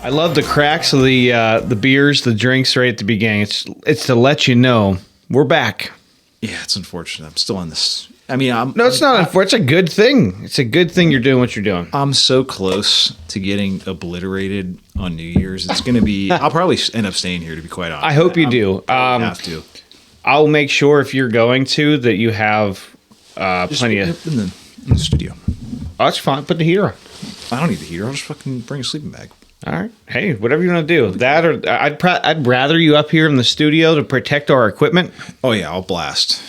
I love the cracks of the beers, the drinks right at the beginning. It's to let you know we're back. Yeah, it's unfortunate. I'm still on this. I mean, it's not unfortunate. It's a good thing. It's a good thing you're doing what you're doing. I'm so close to getting obliterated on New Year's. It's going to be. I'll probably end up staying here, to be quite honest. I hope you do. I have to. I'll make sure if you're going to that you have plenty of in the studio. Oh, that's fine. Put the heater on. I don't need the heater. I'll just fucking bring a sleeping bag. All right. Hey, whatever you want to do. That or I'd rather you up here in the studio to protect our equipment. Oh yeah, I'll blast.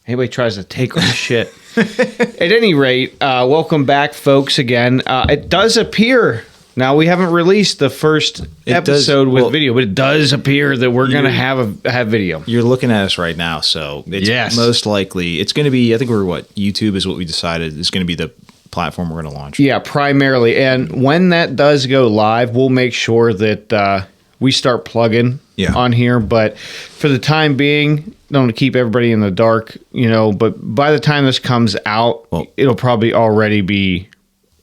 Anybody tries to take our shit. At any rate, welcome back, folks. Again, it does appear. Now, we haven't released the first episode with video, but it does appear that we're going to have video. You're looking at us right now, so it's most likely it's going to be. I think YouTube is what we decided is going to be the platform we're going to launch. Yeah, primarily. And when that does go live, we'll make sure that we start plugging on here. But for the time being, don't want to keep everybody in the dark, but by the time this comes out, it'll probably already be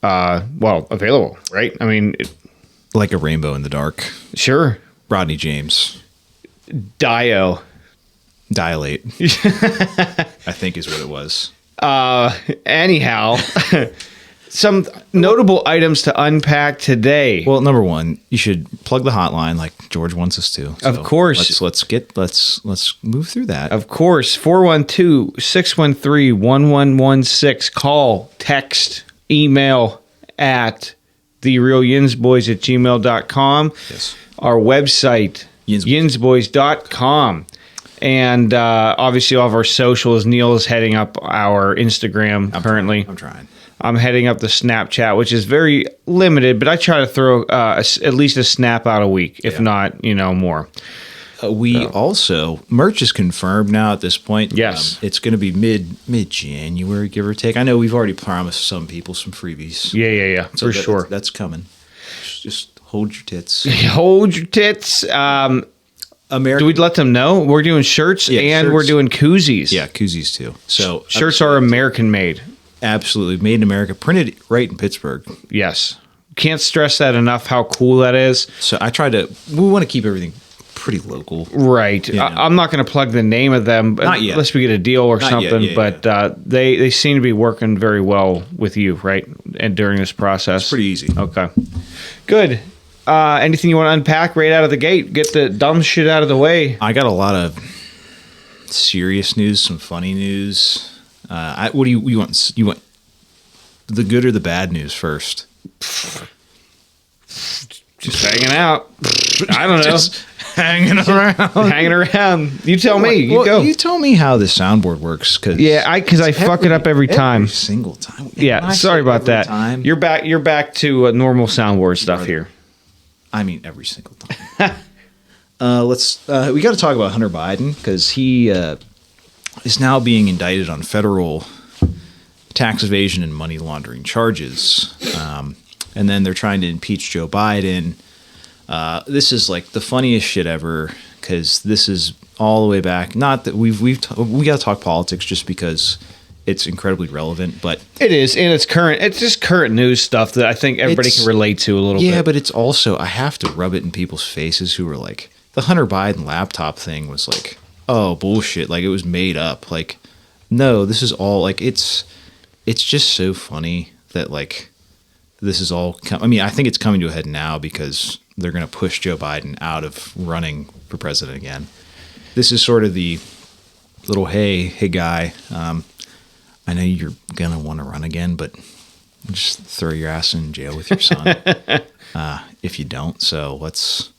available, right? I mean, like a rainbow in the dark. Sure. Rodney James. Dilate. I think is what it was. Anyhow, some notable items to unpack today. Well, number one, you should plug the hotline like George wants us to. So of course. Let's move through that. Of course. 412-613-1116. Call, text, email at therealyinzboys@gmail.com. Yes. Our website, YINZBOYZ.com. And obviously all of our socials. Neil is heading up our Instagram currently. I'm trying. I'm heading up the Snapchat, which is very limited, but I try to throw at least a snap out a week, if not, more. Also, merch is confirmed now at this point. Yes. It's going to be mid-January, give or take. I know we've already promised some people some freebies. Yeah, so sure. That's coming. Just hold your tits. Hold your tits. Do we let them know? We're doing shirts and we're doing koozies. Yeah, koozies too. So shirts are American made. Absolutely. Made in America. Printed right in Pittsburgh. Yes. Can't stress that enough, how cool that is. So we want to keep everything pretty local. Right. I'm not going to plug the name of them not yet. Unless we get a deal or something, but they seem to be working very well with you, right? And during this process. It's pretty easy. Okay. Good. Anything you want to unpack right out of the gate? Get the dumb shit out of the way. I got a lot of serious news, some funny news. What do you want? You want the good or the bad news first? Just hanging out. I don't know. Just hanging around. Hanging around. You tell me. You go. You tell me how the soundboard works. Because I fuck it up every time. Every single time. Yeah, sorry about that. Time, You're back to normal soundboard stuff here. I mean, every single time. We got to talk about Hunter Biden because he is now being indicted on federal tax evasion and money laundering charges. And then they're trying to impeach Joe Biden. This is like the funniest shit ever because this is all the way back. Not that we got to talk politics just because it's incredibly relevant, but it is, and it's current. It's just current news stuff that I think everybody can relate to a little bit. Yeah, but it's also I have to rub it in people's faces who are like the Hunter Biden laptop thing was like, oh bullshit, like it was made up. Like, no, this is all like it's just so funny that like this is all. I mean, I think it's coming to a head now because they're going to push Joe Biden out of running for president again. This is sort of the little hey guy. I know you're going to want to run again, but just throw your ass in jail with your son if you don't. So let's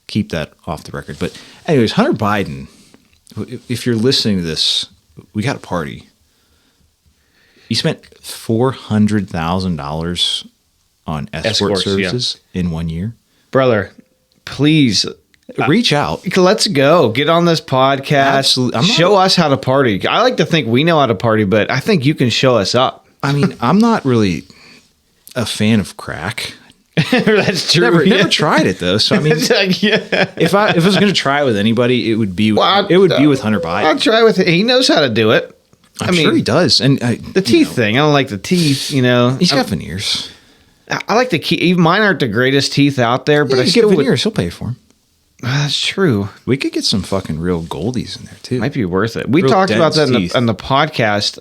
keep that off the record. But anyways, Hunter Biden, if you're listening to this, we got a party. He spent $400,000 on escort services in 1 year. Brother, please reach out. Let's go. Get on this podcast. Absolutely. Show us how to party. I like to think we know how to party, but I think you can show us up. I mean, I'm not really a fan of crack. That's true. Never tried it though. So I mean, if I was going to try it with anybody, it would be with Hunter Biden. I'll try with it. He knows how to do it. I'm sure he does. And the teeth thing, I don't like the teeth. He's got veneers. I like to keep. Even mine aren't the greatest teeth out there, but I get still veneers. He'll pay for them. That's true. We could get some fucking real goldies in there too. Might be worth it. We Real talked about that dense on the podcast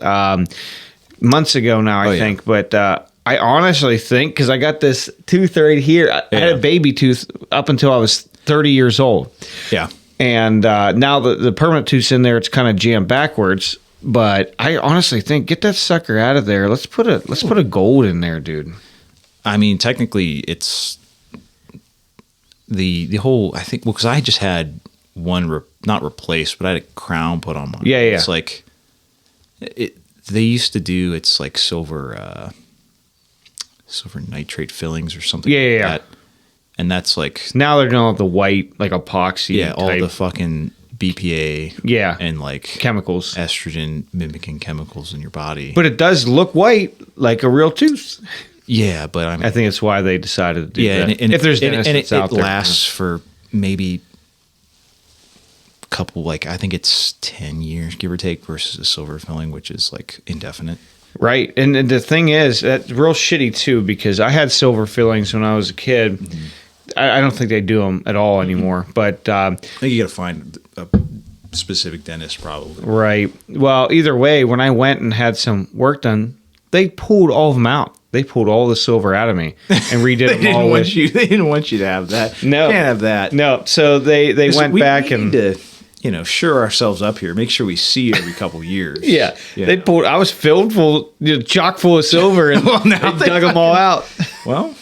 months ago now, I think. But I honestly think, because I got this tooth right here. I had a baby tooth up until I was 30 years old. Yeah. And now the permanent tooth's in there. It's kind of jammed backwards. But I honestly think, get that sucker out of there. Let's put a gold in there, dude. I mean, technically, it's the whole. I think because I just had one not replaced, but I had a crown put on mine. Yeah. It's like they used to do. It's like silver nitrate fillings or something. Yeah. That. And that's like now they're going with the white, like epoxy. Yeah, all type. the fucking BPA. Yeah, and like chemicals, estrogen mimicking chemicals in your body. But it does look white, like a real tooth. Yeah, but I think it's why they decided to do that. And if there's dentists out there, it lasts for maybe a couple. Like I think it's 10 years, give or take, versus a silver filling, which is like indefinite. Right, and the thing is, that's real shitty too, because I had silver fillings when I was a kid. Mm-hmm. I don't think they do them at all anymore. But I think you got to find a specific dentist, probably. Right. Well, either way, when I went and had some work done, they pulled all of them out. They pulled all the silver out of me and redid them all. They didn't want you to have that. No, you can't have that. No. So they went back and need to, sure ourselves up here. Make sure we see you every couple years. Yeah. They pulled. I was filled full, chock full of silver, and now they dug them all out. Well,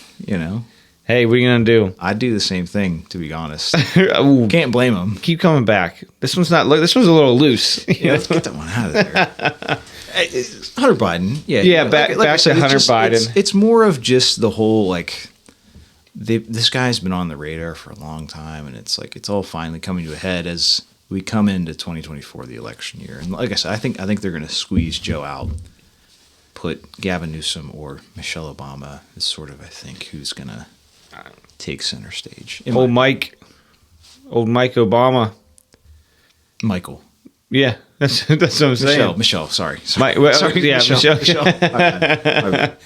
Hey, what are you gonna do? I'd do the same thing, to be honest. Can't blame them. Keep coming back. This one's not. This one's a little loose. Let's get that one out of there. Hunter Biden. Yeah. Back to Hunter Biden. It's more of just the whole this guy's been on the radar for a long time, and it's like it's all finally coming to a head as we come into 2024, the election year. And like I said, I think they're going to squeeze Joe out, put Gavin Newsom or Michelle Obama is sort of, I think, who's going to take center stage. Old Mike Obama. Michael. Yeah, that's what I'm saying. Michelle, sorry. Sorry, yeah, Michelle. My bad.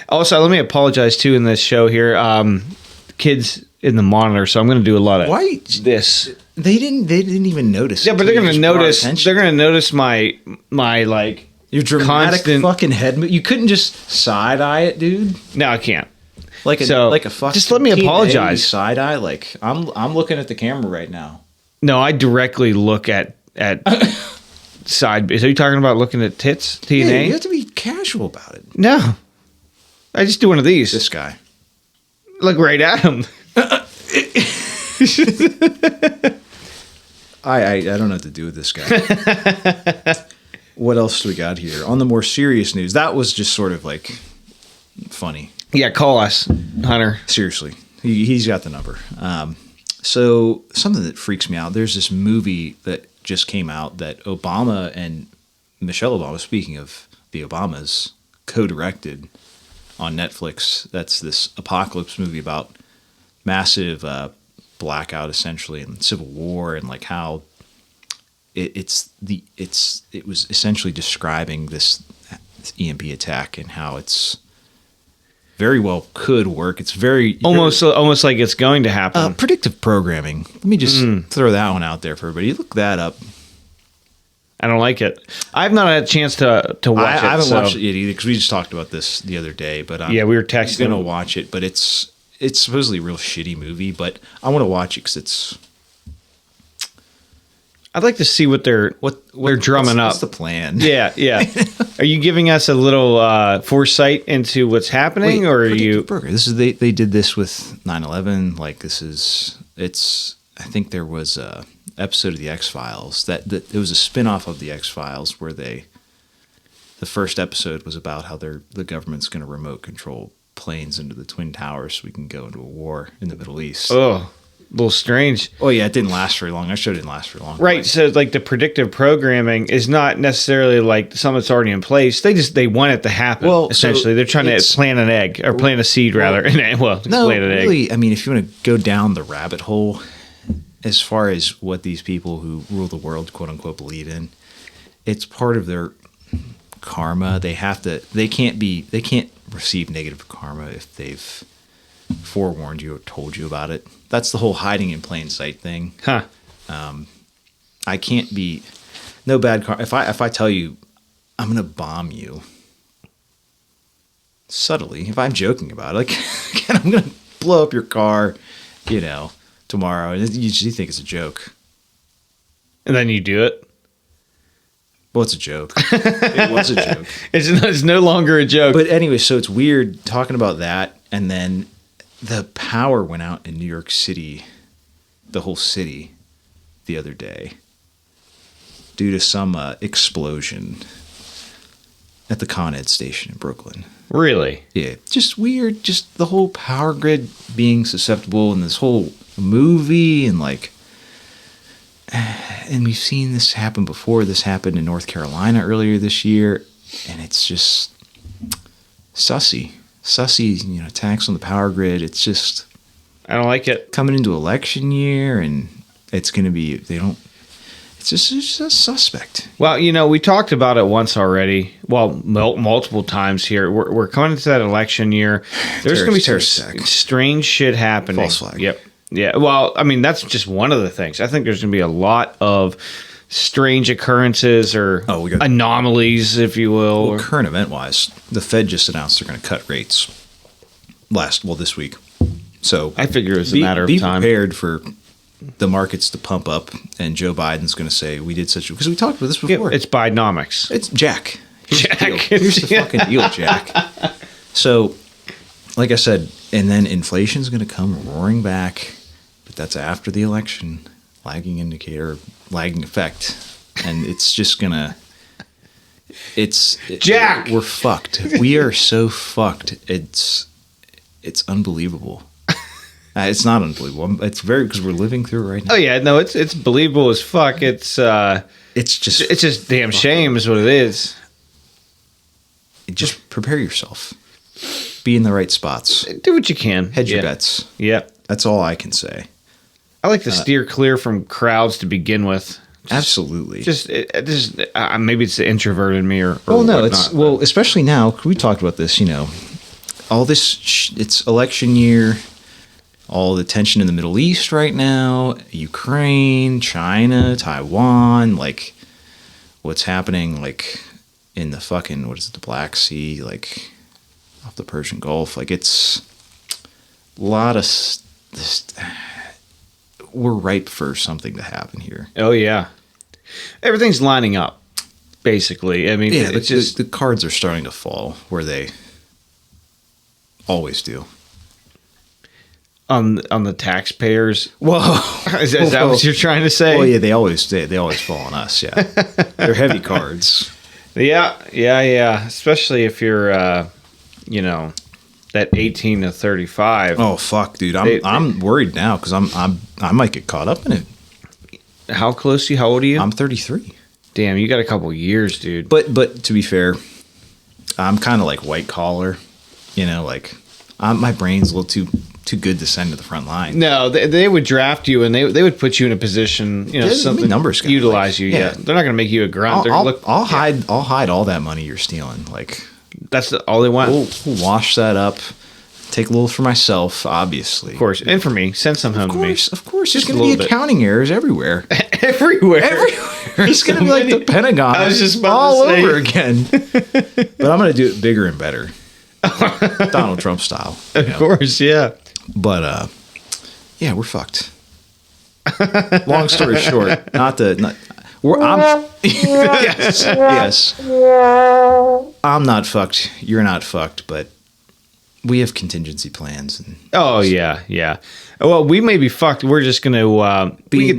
Also, let me apologize too in this show here. Kids in the monitor, so I'm going to do a lot of this. They didn't even notice. Yeah, but they're going to notice. They're going to notice my like your dramatic fucking head. You couldn't just side eye it, dude. No, I can't. Like a fucking. Just let me apologize. Side eye, like I'm looking at the camera right now. No, I directly look at side. Are you talking about looking at tits? TNA. Yeah, you have to be casual about it. No, I just do one of these. This guy. Look right at him. I don't know what to do with this guy. What else do we got here? On the more serious news, that was just sort of like funny. Yeah, call us, Hunter. Seriously, he's got the number. So something that freaks me out, there's this movie that just came out that Obama and Michelle Obama, speaking of the Obamas, co-directed on Netflix. That's this apocalypse movie about massive blackout, essentially, and civil war, and like how it was essentially describing this EMP attack and how it's very well could work. It's almost like it's going to happen. Predictive programming. Let me just throw that one out there for everybody. Look that up. I don't like it. I've not had a chance to watch it. I haven't watched it yet either because we just talked about this the other day. But we were texting. I'm gonna watch it, but it's supposedly a real shitty movie. But I want to watch it because it's. I'd like to see what they're drumming up. What's the plan? Yeah. Are you giving us a little foresight into what's happening, or are you? This is they did this with 9/11. Like this is it's. I think there was a episode of the X-Files that it was a spin-off of the X-Files where the first episode was about how the government's going to remote control planes into the Twin Towers so we can go into a war in the Middle East. Oh. A little strange. Oh yeah, it didn't last very long. That show didn't last very long. Right. So like the predictive programming is not necessarily like something that's already in place. They want it to happen. Well, essentially, they're trying to plant an egg or plant a seed rather. Plant an egg. I mean, if you want to go down the rabbit hole, as far as what these people who rule the world, quote unquote, believe in, it's part of their karma. They can't receive negative karma if they've forewarned you or told you about it. That's the whole hiding in plain sight thing. Huh. I can't be no bad karma. If I tell you I'm gonna bomb you subtly, if I'm joking about it, like I'm gonna blow up your car, tomorrow, and you usually think it's a joke, and then you do it. Well, it's a joke. It was a joke. It's no longer a joke. But anyway, so it's weird talking about that, and then the power went out in New York City, the whole city, the other day, due to some explosion at the Con Ed station in Brooklyn. Really? Yeah, just weird. Just the whole power grid being susceptible, and this whole movie, and and we've seen this happen before. This happened in North Carolina earlier this year, and it's just sussy, attacks on the power grid. It's just, I don't like it. Coming into election year, and it's going to be, it's just a suspect. Well, we talked about it once already. Well, multiple times here. We're coming into that election year. There's going to be some strange shit happening. False flag. Yep. Yeah. Well, I mean, that's just one of the things. I think there's going to be a lot of strange occurrences or anomalies, if you will. Well, current event-wise, the Fed just announced they're going to cut rates this week. So I figure it's a matter of time. Be prepared for the markets to pump up, and Joe Biden's going to say, we did such a... Because we talked about this before. Yeah, it's Bidenomics. It's Jack. Here's the fucking deal, Jack. So, like I said, and then inflation's going to come roaring back, but that's after the election. Lagging indicator, lagging effect. And it's just going to... Jack! We're fucked. We are so fucked. It's unbelievable. It's not unbelievable. It's because we're living through it right now. Oh yeah, no, it's believable as fuck. It's just damn shame is what it is. Just prepare yourself. Be in the right spots. Do what you can. Hedge your bets. Yeah, that's all I can say. I like to steer clear from crowds to begin with. Absolutely. Maybe it's the introvert in me, or no, whatnot. Especially now. We talked about this. All this. It's election year. All the tension in the Middle East right now, Ukraine, China, Taiwan, what's happening, in the fucking, the Black Sea, off the Persian Gulf. It's a lot of this. We're ripe for something to happen here. Oh, yeah. Everything's lining up, basically. I mean, yeah, the cards are starting to fall where they always do. On the taxpayers. Whoa, is that what you're trying to say? Well, yeah, they always fall on us. Yeah, they're heavy cards. Yeah. Especially if you're, that 18 to 35. Oh fuck, dude, I'm worried now because I might get caught up in it. How close are you? How old are you? I'm 33. Damn, you got a couple years, dude. But to be fair, I'm kind of like white collar. My brain's a little too good to send to the front line. No, they would draft you and they would put you in a position, something numbers utilize you. Yeah, they're not going to make you a grunt. I'll hide all that money you're stealing. That's all they want. We'll wash that up. Take a little for myself, obviously. Of course, and for me, send some home to me. Of course, there's going to be accounting errors everywhere. everywhere. It's going to be like the Pentagon. I was just about all over again. But I'm going to do it bigger and better, Donald Trump style. Of course, yeah. But yeah, we're fucked. Long story short, yes. I'm not fucked. You're not fucked, but we have contingency plans. Oh yeah. Well, we may be fucked. We're just gonna we get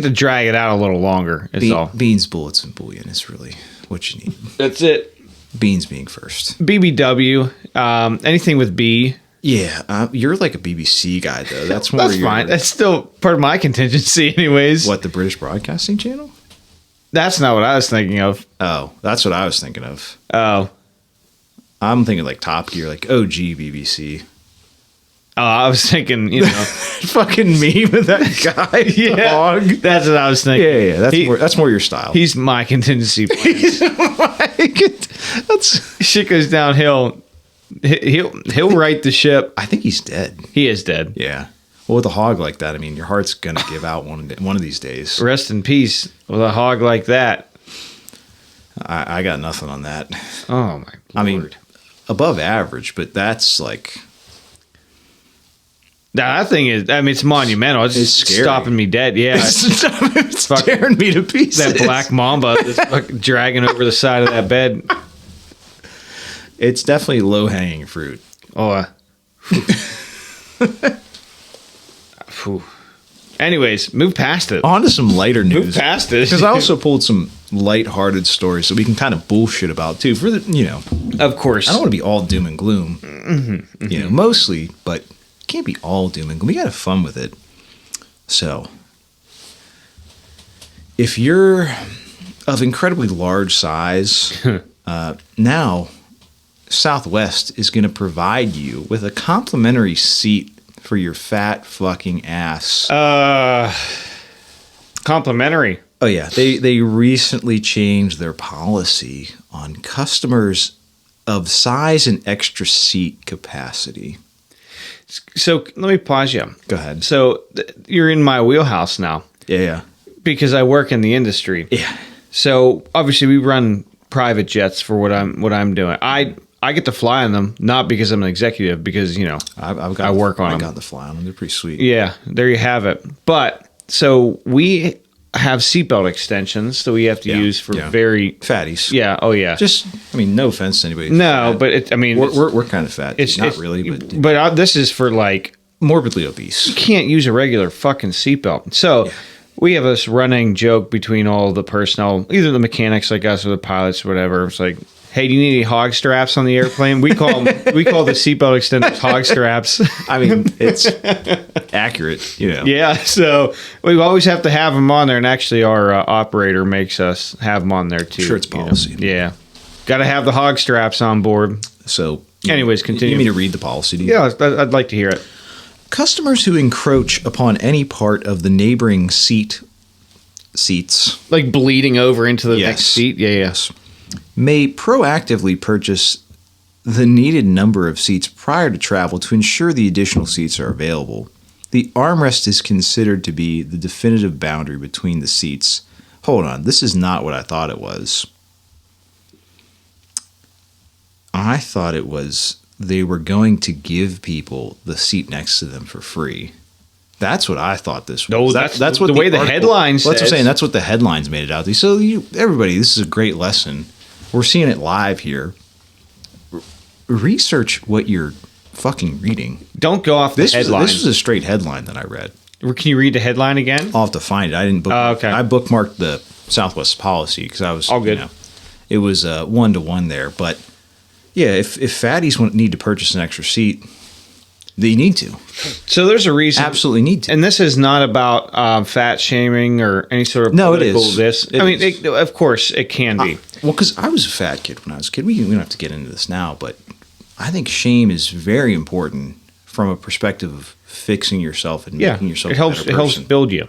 to drag it out a little longer. It's all beans, bullets, and bullion is really what you need. That's it. Beans being first. BBW. Anything with B. Yeah, you're like a BBC guy though. That's fine. That's still part of my contingency, anyways. What, the British Broadcasting Channel? That's not what I was thinking of. Oh, that's what I was thinking of. Oh, I'm thinking like Top Gear, like OG BBC. I was thinking, fucking meme of that guy. Yeah, dog. that's what I was thinking. Yeah. That's more your style. He's my contingency plan. Shit goes downhill. He'll right the ship. I think he's dead. He is dead. Yeah. Well, with a hog like that, I mean, your heart's gonna give out one of these days. Rest in peace with a hog like that. I got nothing on that. Oh my Lord. I mean, above average, but that's like. That thing is, I mean, it's monumental. It's scary. Stopping me dead. Yeah. It's tearing me to pieces. That black mamba that's dragging over the side of that bed. It's definitely low-hanging fruit. Oh, anyways, move past it. On to some lighter news. Move past it. Because I also pulled some light-hearted stories that we can kind of bullshit about, too. For the, Of course. I don't want to be all doom and gloom. Mm-hmm. Mostly, but it can't be all doom and gloom. We got to have fun with it. So, if you're of incredibly large size, now Southwest is going to provide you with a complimentary seat for your fat fucking ass. Complimentary. Oh yeah, they recently changed their policy on customers of size and extra seat capacity. So let me pause you. Go ahead. So you're in my wheelhouse now. Yeah. Because I work in the industry. Yeah. So obviously we run private jets for what I'm doing. I get to fly on them, not because I'm an executive, because I work on them. I got to fly on them. They're pretty sweet. Yeah, there you have it. But so we have seatbelt extensions that we have to use for very fatties. Yeah. Oh yeah. Just, I mean, no offense to anybody. No, but we're kind of fat. Not really, but this is for like morbidly obese. You can't use a regular fucking seatbelt. So we have this running joke between all the personnel, either the mechanics like us or the pilots or whatever. It's like, hey, do you need any hog straps on the airplane? We call the seatbelt extenders hog straps. I mean, it's accurate, Yeah, so we always have to have them on there, and actually our operator makes us have them on there too. Sure, it's policy. Yeah, got to have the hog straps on board. So, anyways, continue. You mean to read the policy? Yeah, I'd like to hear it. Customers who encroach upon any part of the neighboring seats, like bleeding over into the next seat. Yeah, yes. May proactively purchase the needed number of seats prior to travel to ensure the additional seats are available. The armrest is considered to be the definitive boundary between the seats. Hold on, this is not what I thought it was. I thought it was they were going to give people the seat next to them for free. That's what I thought this was. No, that's what the way the headline says. That's what I'm saying. That's what the headlines made it out to be. So everybody, this is a great lesson. We're seeing it live here. Research what you're fucking reading. Don't go off the headline. This was a straight headline that I read. Can you read the headline again? I'll have to find it. I didn't bookmark. Okay. I bookmarked the Southwest policy because I was all good. It was 1-to-1 there, but yeah, if fatties need to purchase an extra seat, they need to. So there's a reason. Absolutely need to. And this is not about fat shaming or any sort of political of course, it can be. Well, because I was a fat kid when I was a kid. We don't have to get into this now, but I think shame is very important from a perspective of fixing yourself and making yourself a better person. It helps build you.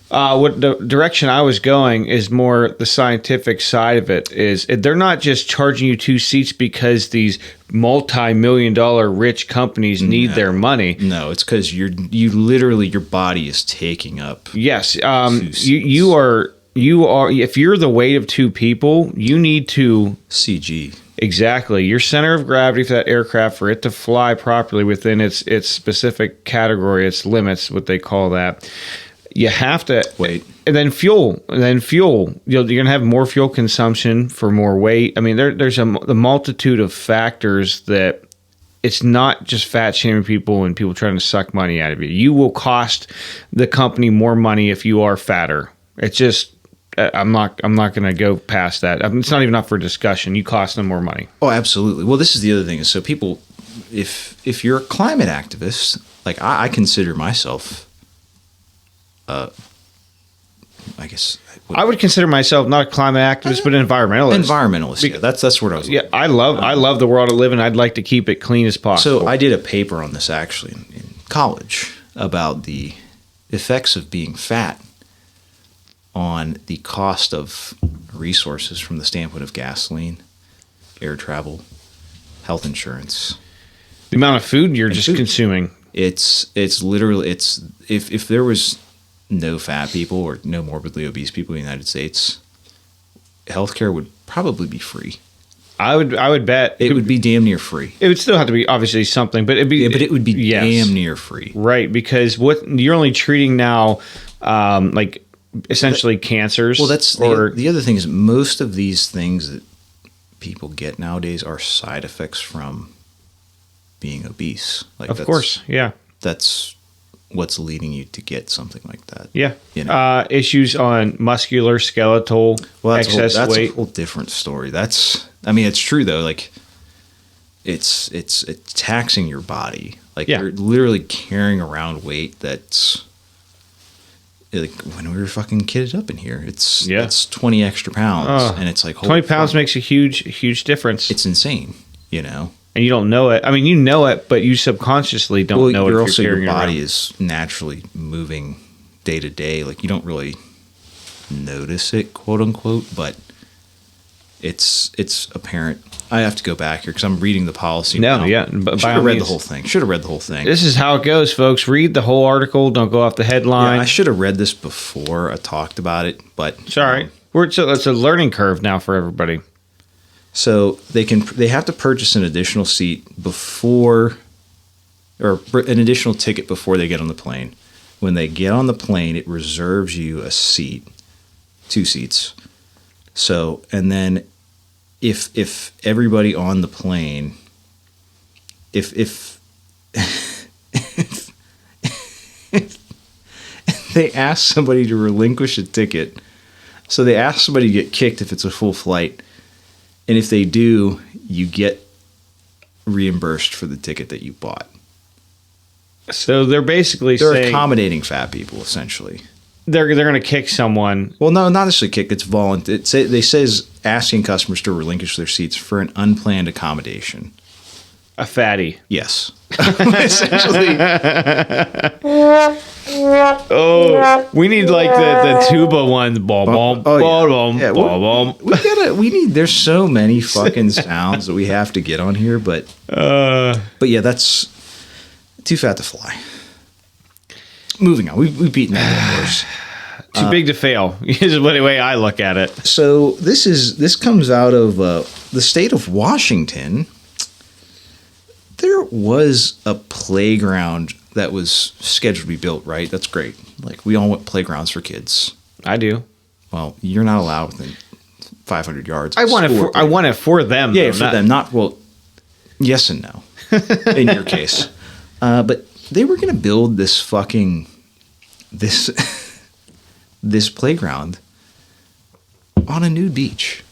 What the direction I was going is more the scientific side of it. Is they're not just charging you 2 seats because these multi-million-dollar rich companies need their money. No, it's because you literally your body is taking up. Yes, you are. If you're the weight of 2 people, you need to CG. Exactly. Your center of gravity for that aircraft, for it to fly properly within its specific category, its limits, what they call that. You have to wait, and then fuel. You're going to have more fuel consumption for more weight. I mean, there's a multitude of factors that it's not just fat shaming people and people trying to suck money out of you. You will cost the company more money if you are fatter. It's just I'm not going to go past that. It's not even up for discussion. You cost them more money. Oh, absolutely. Well, this is the other thing. So people, if you're a climate activist, like I consider myself I guess I would consider myself not a climate activist, but an environmentalist. Environmentalist, yeah. That's what I was. Yeah, I love the world I live in. I'd like to keep it clean as possible. So I did a paper on this actually in college about the effects of being fat on the cost of resources from the standpoint of gasoline, air travel, health insurance. The amount of food you're just consuming. It's literally if there was no fat people or no morbidly obese people in the United States, healthcare would probably be free. I would bet it would be damn near free. It would still have to be obviously something, but it would be damn near free. Right, because what you're only treating now, like essentially cancers. Well, that's the other thing is most of these things that people get nowadays are side effects from being obese. Like, of course, yeah. That's what's leading you to get something like that. Yeah. You know? Issues on muscular, skeletal, excess weight. That's a whole different story. It's true though. Like it's taxing your body. Like you're literally carrying around weight that's like when we were fucking kidded up in here. It's 20 extra pounds and it's like 20 pounds makes a huge difference. It's insane, you know. And you don't know it. I mean, you know it, but you subconsciously don't know it. Your body is naturally moving day to day. Like you don't really notice it, quote unquote, but it's apparent. I have to go back here because I'm reading the policy now. Yeah. But should have read the whole thing. Should have read the whole thing. This is how it goes, folks. Read the whole article. Don't go off the headline. Yeah, I should have read this before I talked about it, but sorry. It's a learning curve now for everybody. So they have to purchase an additional seat before, or an additional ticket before they get on the plane. When they get on the plane, it reserves you a seat, 2 seats. So, and then if everybody on the plane, if they ask somebody to relinquish a ticket, so they ask somebody to get kicked if it's a full flight. And if they do, you get reimbursed for the ticket that you bought. So they're saying accommodating fat people, essentially. They're going to kick someone. Well, no, not necessarily kick. It's voluntary. They says asking customers to relinquish their seats for an unplanned accommodation. A fatty. Yes. Essentially. Oh, we need like the tuba ones. There's so many fucking sounds that we have to get on here, but yeah, that's too fat to fly. Moving on. We've beaten that horse. Too big to fail is the way I look at it. So this comes out of the state of Washington. There was a playground that was scheduled to be built, right? That's great. Like, we all want playgrounds for kids. I do. Well, you're not allowed within 500 yards. I want it for them. Yeah, for them. Not, well, yes and no, in your case. But they were going to build this this playground on a nude beach.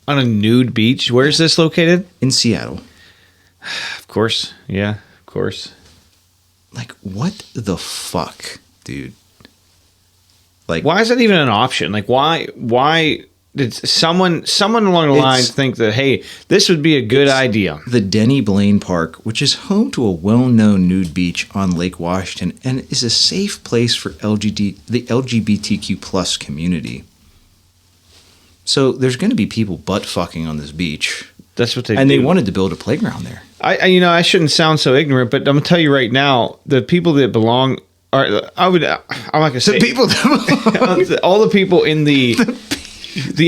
On a nude beach? Where is this located? In Seattle. Of course. Yeah, of course. Like, what the fuck, dude? Like, why is that even an option? Like, why did someone along the lines think that, hey, this would be a good idea? The Denny Blaine Park, which is home to a well-known nude beach on Lake Washington and is a safe place for the LGBTQ plus community. So there's going to be people butt fucking on this beach. That's what they wanted to build a playground there. I shouldn't sound so ignorant, but I'm gonna tell you right now, the people that belong are. I'm not gonna say the people that belong. All the people in the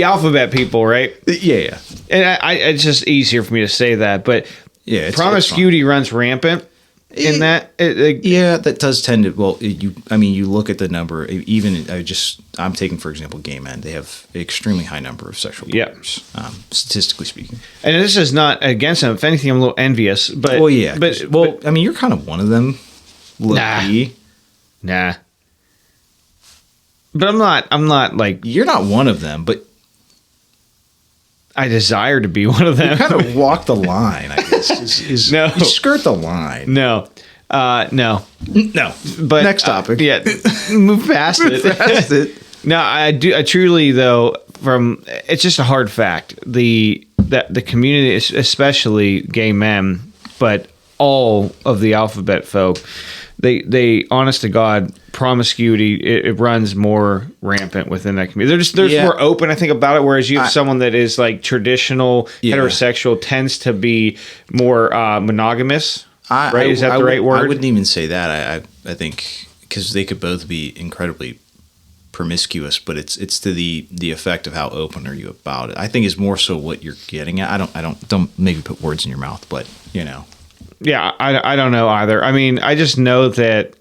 alphabet people, right? Yeah. And it's just easier for me to say that, but yeah, promiscuity runs rampant. In that, that does tend to. Well, you look at the number. Even I'm taking for example, gay men. They have an extremely high number of sexual partners, statistically speaking. And this is not against them. If anything, I'm a little envious. But you're kind of one of them. Nah. But I'm not like you're not one of them, but I desire to be one of them. You kind of walk the line, I guess. No. You skirt the line. No. No. But next topic. Move past it. No, I do. I truly, though, it's just a hard fact. The community, especially gay men, but all of the alphabet folk, they honest to God, promiscuity, it runs more rampant within that community. They're more open, I think, about it. Whereas you have someone that is like traditional heterosexual tends to be more monogamous. Right? Is that the right word? I wouldn't even say that. I think because they could both be incredibly promiscuous, but it's to the effect of how open are you about it. I think is more so what you're getting at. I don't maybe put words in your mouth, but you know. Yeah, I don't know either. I mean, I just know that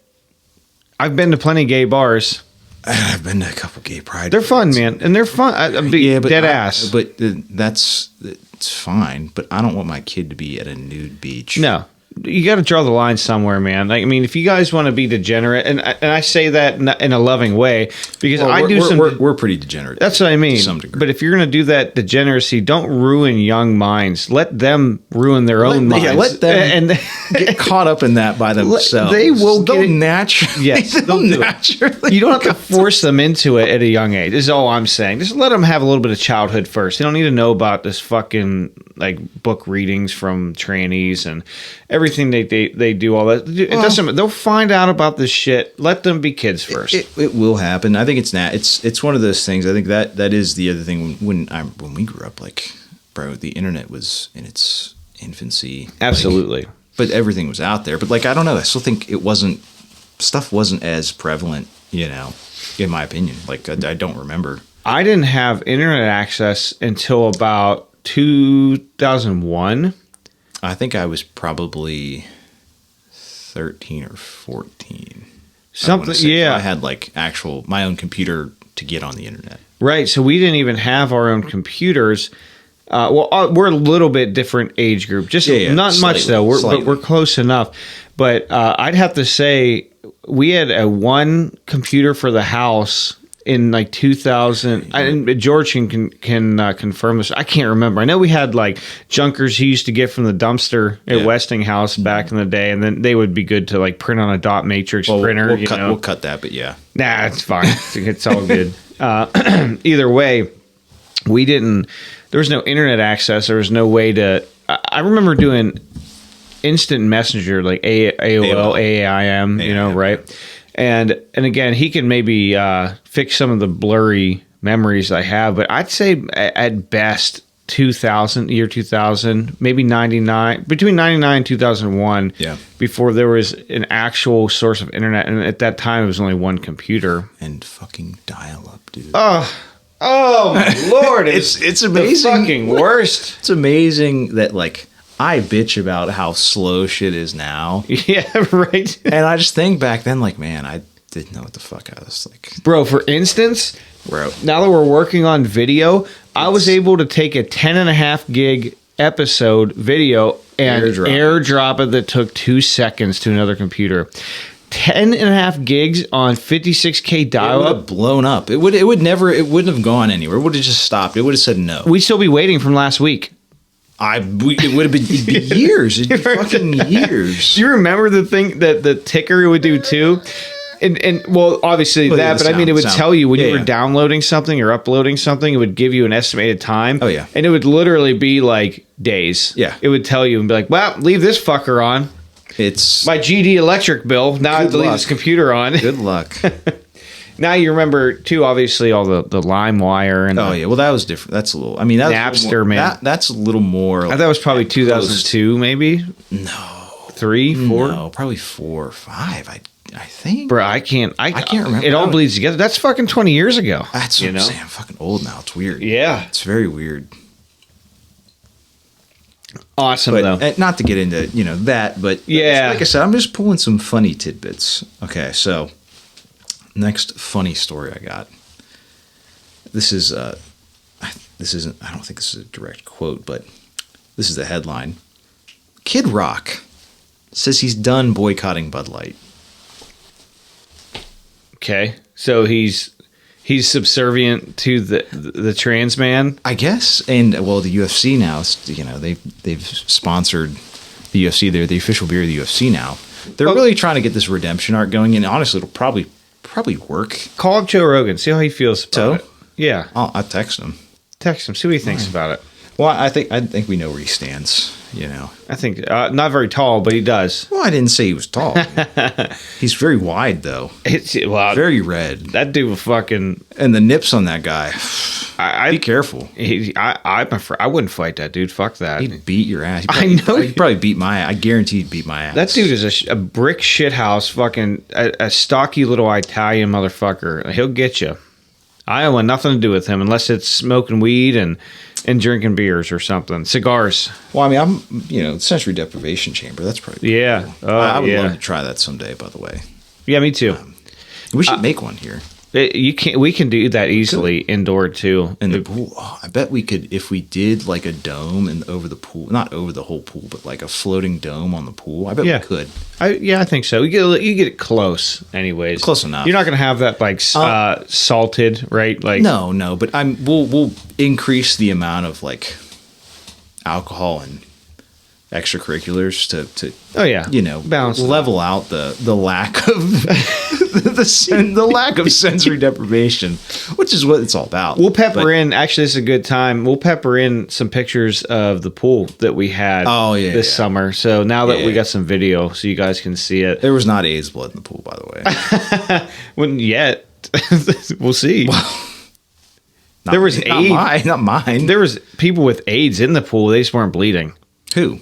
I've been to plenty of gay bars. I've been to a couple gay pride. They're fun, man, and they're fun. Ass. But it's fine. But I don't want my kid to be at a nude beach. No. You got to draw the line somewhere, man. Like, I mean, if you guys want to be degenerate, and I say that in a loving way, because we're pretty degenerate. That's what I mean. To some degree. But if you're going to do that degeneracy, don't ruin young minds. Let them ruin their own minds. Yeah, let them get caught up in that by themselves. They will get naturally. Yes, they'll naturally. You don't have to force them into it at a young age. Is all I'm saying. Just let them have a little bit of childhood first. They don't need to know about this fucking like book readings from trannies and everything they do, all that. It doesn't. They'll find out about this shit. Let them be kids first. It will happen. I think it's one of those things. I think that is the other thing. When we grew up, like, bro, the internet was in its infancy. Absolutely. Like, but everything was out there. But like, I don't know. I still think stuff wasn't as prevalent. You know, in my opinion. Like, I don't remember. I didn't have internet access until about 2001. I think I was probably 13 or 14. Something, yeah. I had like my own computer to get on the internet. Right. So we didn't even have our own computers. We're a little bit different age group. Just not slightly, much though. But we're close enough. But I'd have to say we had one computer for the house in like 2000, and George can confirm this. I can't remember. I know we had like junkers he used to get from the dumpster at Westinghouse back in the day, and then they would be good to like print on a dot matrix printer. We'll cut that, but yeah. Nah, it's fine. It's all good. Either way, there was no internet access. There was no way to. I remember doing instant messenger like AOL, AIM, you know, right? And again, he can maybe fix some of the blurry memories I have, but I'd say at best 2000, maybe 99, between 99 and 2001, before there was an actual source of internet. And at that time, it was only one computer. And fucking dial-up, dude. Oh my Lord. It's amazing. The fucking worst. It's amazing that, like, I bitch about how slow shit is now. Yeah, right. And I just think back then, like, man, I didn't know what the fuck I was like. Bro, for instance, now that we're working on video, I was able to take a 10.5 gig episode video and airdrop it that took 2 seconds to another computer. 10.5 gigs on 56K dial-up. It would have blown up. It wouldn't have gone anywhere. It would have just stopped. It would have said no. We'd still be waiting from last week. It would have been years. It'd be fucking years. Do you remember the thing that the ticker would do too? And well, obviously but I mean, it would tell you when you were downloading something or uploading something, it would give you an estimated time. Oh, yeah. And it would literally be like days. Yeah. It would tell you and be like, well, leave this fucker on. It's my GD electric bill. Now I have to leave this computer on. Good luck. Now you remember too, obviously, all the LimeWire and well, that was different. That's a little. I mean, Napster, man. That's a little more. I thought it was probably 2002, maybe. No, 3, 4. No, probably 4 or 5. I think. Bro, I can't remember. It all bleeds together. That's fucking 20 years ago. That's what I'm saying. I'm fucking old now. It's weird. Yeah, it's very weird. Awesome, but, though. Not to get into that, but like I said, I'm just pulling some funny tidbits. Okay, so. Next funny story I got. This isn't. I don't think this is a direct quote, but this is the headline. Kid Rock says he's done boycotting Bud Light. Okay, so he's subservient to the trans man, I guess. And well, the UFC now, they've sponsored the UFC. They're the official beer of the UFC now. They're really trying to get this redemption arc going, and honestly, it'll probably probably work. Call up Joe Rogan. See how he feels about it. Yeah. I'll text him. Text him. See what he thinks about it. Well, I think we know where he stands. You know, I think not very tall, but he does. Well, I didn't say he was tall. He's very wide, though. Very red. That dude will fucking and the nips on that guy. Be careful. I wouldn't fight that dude. Fuck that. He'd beat your ass. I know. He'd probably beat my ass. I guarantee he'd beat my ass. That dude is a brick shithouse. Fucking a stocky little Italian motherfucker. He'll get you. I don't want nothing to do with him unless it's smoking weed and drinking beers or something. Cigars. Well, I mean, I'm, sensory deprivation chamber. That's probably yeah. I would love to try that someday, by the way. Yeah, me too. We should make one here. We can do that easily indoor too. In the pool. Oh, I bet we could, if we did like a dome and over the pool, not over the whole pool, but like a floating dome on the pool. I bet we could. I think so. You get it close, anyways. Close enough. You're not gonna have that like salted, right? Like no. But we'll increase the amount of like alcohol and extracurriculars to balance, level out the lack of the lack of sensory deprivation, which is what it's all about. We'll pepper in. Actually, this is a good time. We'll pepper in some pictures of the pool that we had this summer. So now that we got some video, so you guys can see it. There was not AIDS blood in the pool, by the way. Wouldn't yet. We'll see. Well, there was AIDS. Not mine. There was people with AIDS in the pool. They just weren't bleeding. Who?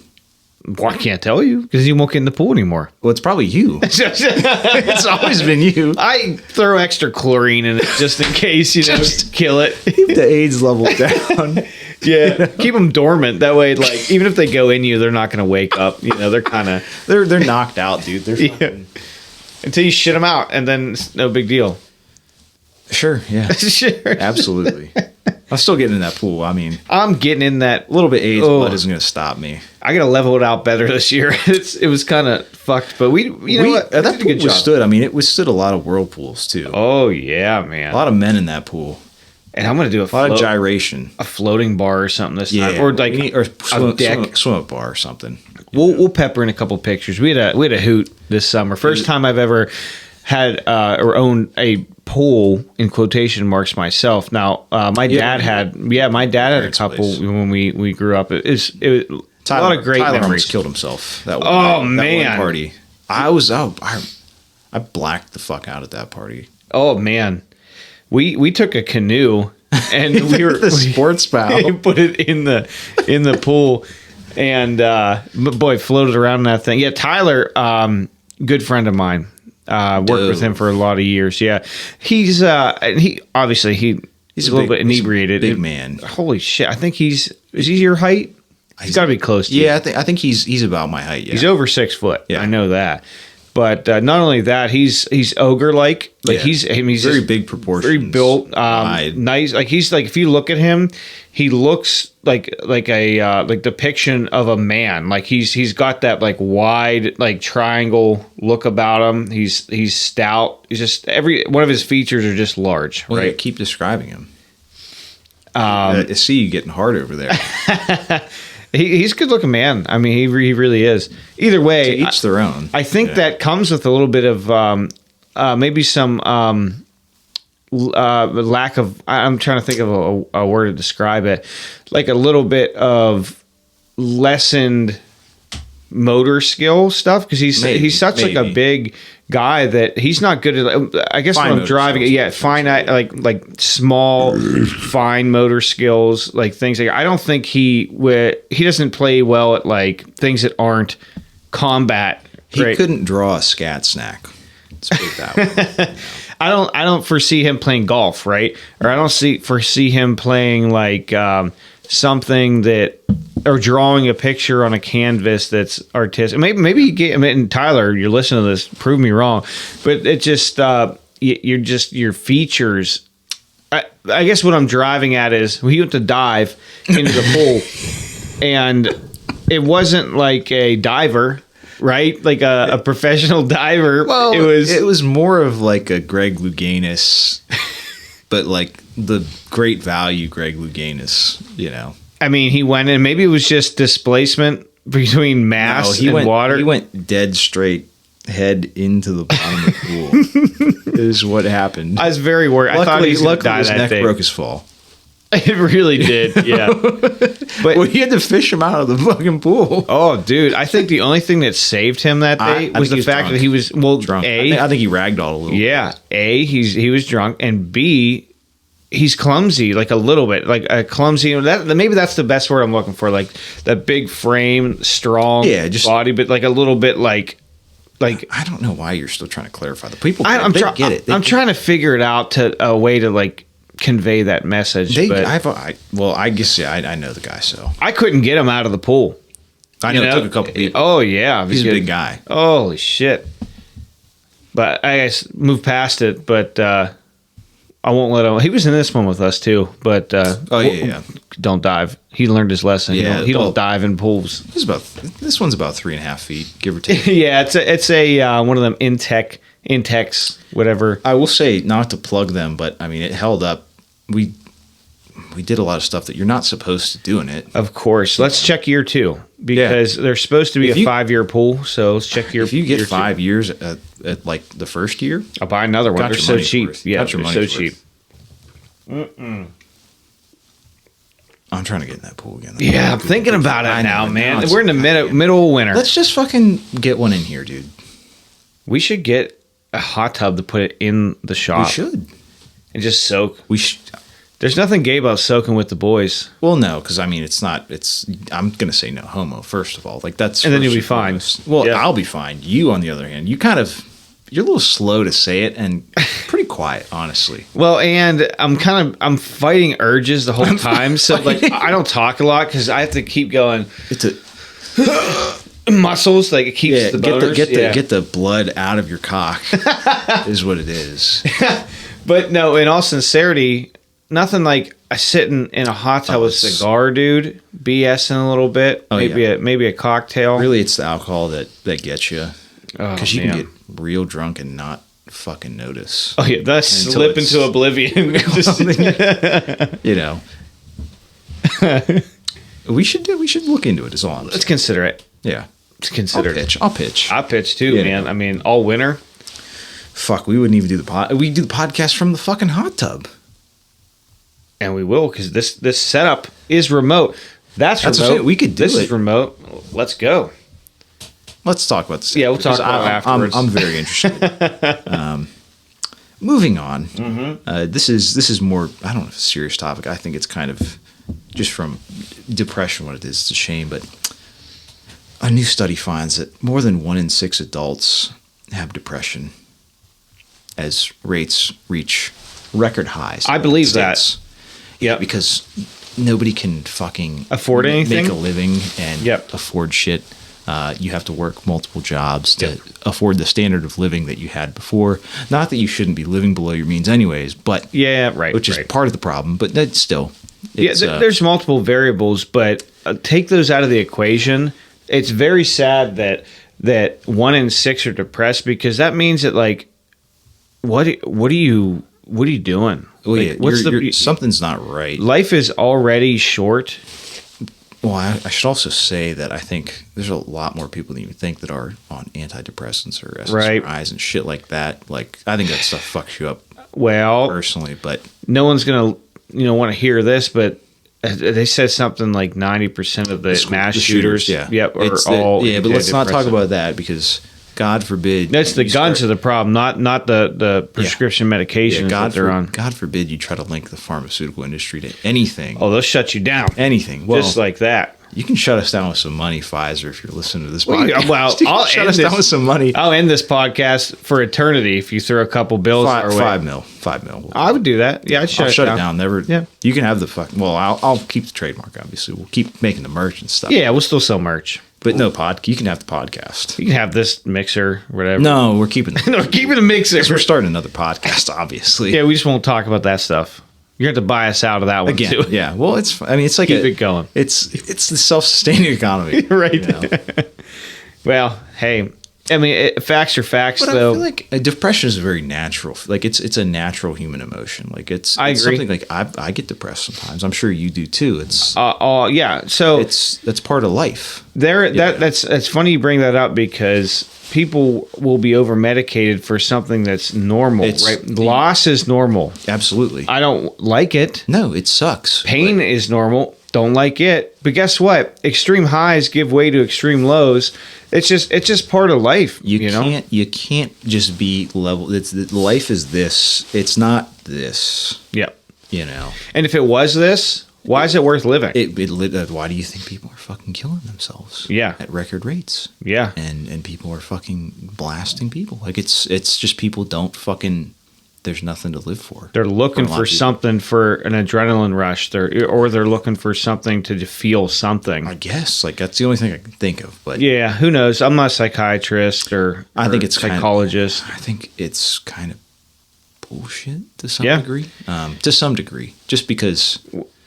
Well, I can't tell you because you won't get in the pool anymore. Well, it's probably you. It's always been you. I throw extra chlorine in it just in case, just kill it. Keep the AIDS level down. Yeah, keep them dormant. That way, like even if they go in you, they're not going to wake up. They're kind of they're knocked out, dude. They're fucking... until you shit them out, and then it's no big deal. Sure. Yeah. Sure. Absolutely. I'm still getting in that pool. I mean, I'm getting in that. A little bit AIDS blood isn't going to stop me. I got to level it out better this year. It was kind of fucked, but we know what? That pool withstood. I mean, it withstood a lot of whirlpools too. Oh yeah, man. A lot of men in that pool. And I'm going to do a lot of gyration, a floating bar or something this time, or like swim up bar or something. We'll pepper in a couple pictures. We had a hoot this summer. First time I've ever had or owned a pool in quotation marks myself. Now my dad had a couple when we grew up. It was a lot of great memories. Almost killed himself. That man, one party. I blacked the fuck out at that party. Oh man, we took a canoe and we were the sports bow. We put it in the pool and boy, floated around in that thing. Yeah, Tyler, good friend of mine. Worked with him for a lot of years. Yeah, he's a little bit inebriated. Big man. Holy shit! I think is he your height? He's got to be close to you. Yeah, I think he's about my height. Yeah, he's over 6 foot. Yeah, I know that. But not only that, he's ogre like. He's very big proportions, very built, nice. Like he's like if you look at him, he looks like a depiction of a man. Like he's got that like wide like triangle look about him. He's stout. He's just every one of his features are just large. Well, right? Yeah, keep describing him. I see you getting hard over there. He's a good looking man. I mean, he really is. Either way, to each their own. I think that comes with a little bit of maybe some lack of. I'm trying to think of a word to describe it. Like a little bit of lessened motor skill stuff because he's such like a big guy that he's not good at. I guess when I'm driving, fine, like small, fine motor skills, like things like I don't think he doesn't play well at like things that aren't combat. He couldn't draw a scat snack. Let's put it that way. I don't foresee him playing golf, right? Or I don't foresee him playing like something that. Or drawing a picture on a canvas that's artistic. Maybe you get. I mean, Tyler, you're listening to this. Prove me wrong, but it just you're just your features. I guess what I'm driving at is he went to dive into the pool, and it wasn't like a diver, right? Like a professional diver. Well, it was more of like a Greg Louganis, but like the great value Greg Louganis, I mean, he went in. Maybe it was just displacement between mass and water. He went dead straight head into the bottom of the pool. Is what happened. I was very worried. I thought he was going to die his that neck day. broke his fall. It really did, yeah. But well, he had to fish him out of the fucking pool. Oh, dude, I think the only thing that saved him that day was the fact that he was drunk. A, I think he ragdolled a little. Yeah, A, he was drunk, and B, he's clumsy, like a little bit, like a clumsy. Maybe that's the best word I'm looking for, like that big frame, strong, just body, but like a little bit like. I don't know why you're still trying to clarify. The people get it. I'm trying to figure it out a way to like convey that message. I guess I know the guy, so I couldn't get him out of the pool. I know it took a couple people. Oh yeah, he's a big guy. Holy shit! But I guess move past it. But I won't let him. He was in this one with us too. But don't dive. He learned his lesson. Yeah, he don't dive in pools. This one's about 3.5 feet, give or take. Yeah, it's a one of them Intex, whatever. I will say, not to plug them, but I mean, it held up. We did a lot of stuff that you're not supposed to do in it. Of course. Let's check year 2 because there's supposed to be a 5-year pool. So let's check year. If you get year 5 years at like the first year, I'll buy another one. They're so cheap. Worth. Yeah, they're so cheap. I'm trying to get in that pool again. Yeah, I'm thinking about it now, man. We're in the middle of winter. Let's just fucking get one in here, dude. We should get a hot tub to put it in the shop. We should. And just soak. We should. There's nothing gay about soaking with the boys. Well, no, because I mean, I'm going to say no homo, first of all. Like, that's. And then you'll be fine. Well, yeah. I'll be fine. You, on the other hand, you're a little slow to say it and pretty quiet, honestly. Well, and I'm fighting urges the whole time. So, like, I don't talk a lot because I have to keep going. It's a. Muscles, like it keeps the boners. Get the blood out of your cock is what it is. But no, in all sincerity, nothing like a sitting in a hot tub with a cigar, dude, BSing a little bit. Maybe a cocktail. Really, it's the alcohol that gets you. Because you can get real drunk and not fucking notice. Oh yeah, that's slip into oblivion. You know. We should look into it. Is all I'm saying. Let's consider it. Yeah. Consider I'll pitch. I pitch too, man. I mean, all winter. Fuck, we wouldn't even do the pod. We do the podcast from the fucking hot tub, and we will because this setup is remote. That's remote. We could do this. This is remote. Let's go. Let's talk about this. Yeah, we'll talk about it afterwards. I'm very interested. Moving on. Mm-hmm. This is more. I don't know if it's a serious topic. I think it's kind of just from depression. What it is, it's a shame, but. A new study finds that more than 1 in 6 adults have depression as rates reach record highs. I believe that. Yeah, because nobody can fucking afford anything, make a living, and afford shit. You have to work multiple jobs to afford the standard of living that you had before. Not that you shouldn't be living below your means anyways, but which is part of the problem, but that's still. There's multiple variables, but take those out of the equation. It's very sad that 1 in 6 are depressed because that means that like, what are you doing? Well, something's not right. Life is already short. Well, I should also say that I think there's a lot more people than you think that are on antidepressants or SSRIs and shit like that. Like, I think that stuff fucks you up. Well, personally, but no one's gonna want to hear this, but. They said something like 90% of the mass shooters. Yeah. Yep. But let's not talk about that because God forbid. That's the guns are the problem, not the prescription medication that they're on. God forbid you try to link the pharmaceutical industry to anything. Oh, they'll shut you down. Anything. Well, just like that. You can shut us down with some money, Pfizer, if you're listening to this podcast. Well, I'll shut us down with some money. I'll end this podcast for eternity if you throw a couple bills our way. $5 million. I would do that. Yeah, I'll shut it down. Never. Yeah. You can have the fuck. Well, I'll keep the trademark. Obviously, we'll keep making the merch and stuff. Yeah, we'll still sell merch. But no you can have the podcast. You can have this mixer, whatever. No, we're keeping. We're keeping the mixer. We're starting another podcast, obviously. Yeah, we just won't talk about that stuff. You're going to have to buy us out of that one again. too. Yeah. Well, it's like keep it going. It's the self-sustaining economy, right? You know? Well, hey, I mean, facts are facts, but though. I feel like depression is very natural. Like it's a natural human emotion. Like it's agree. Something like I get depressed sometimes. I'm sure you do too. It's yeah. So that's part of life. That's funny you bring that up because people will be over medicated for something that's normal, right? Loss is normal. Absolutely. I don't like it. No, it sucks. Pain is normal. Don't like it. But guess what? Extreme highs give way to extreme lows. It's just part of life. You can't just be level. Life is this. It's not this. Yep. And if it was this, why is it worth living? Why do you think people are fucking killing themselves? Yeah. At record rates. Yeah. And people are fucking blasting people. Like it's just people don't fucking. There's nothing to live for. They're looking for something for an adrenaline rush. Or they're looking for something to feel something. I guess that's the only thing I can think of. But yeah, who knows? I'm not a psychiatrist or I think it's psychologist. I think it's kind of bullshit to some degree. To some degree, just because.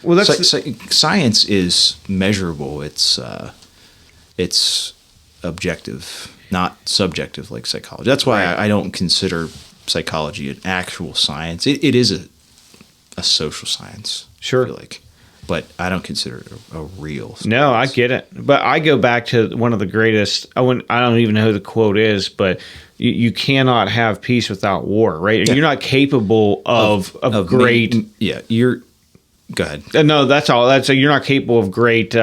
Well, that's science is measurable. It's objective, not subjective like psychology. That's why I don't consider psychology an actual science. It is a social science. Sure. I feel like. But I don't consider it a real science. No, I get it. But I go back to one of the greatest. I don't even know who the quote is, but you cannot have peace without war, right? Yeah. You're not capable of great. Go ahead. No, that's all. You're not capable of great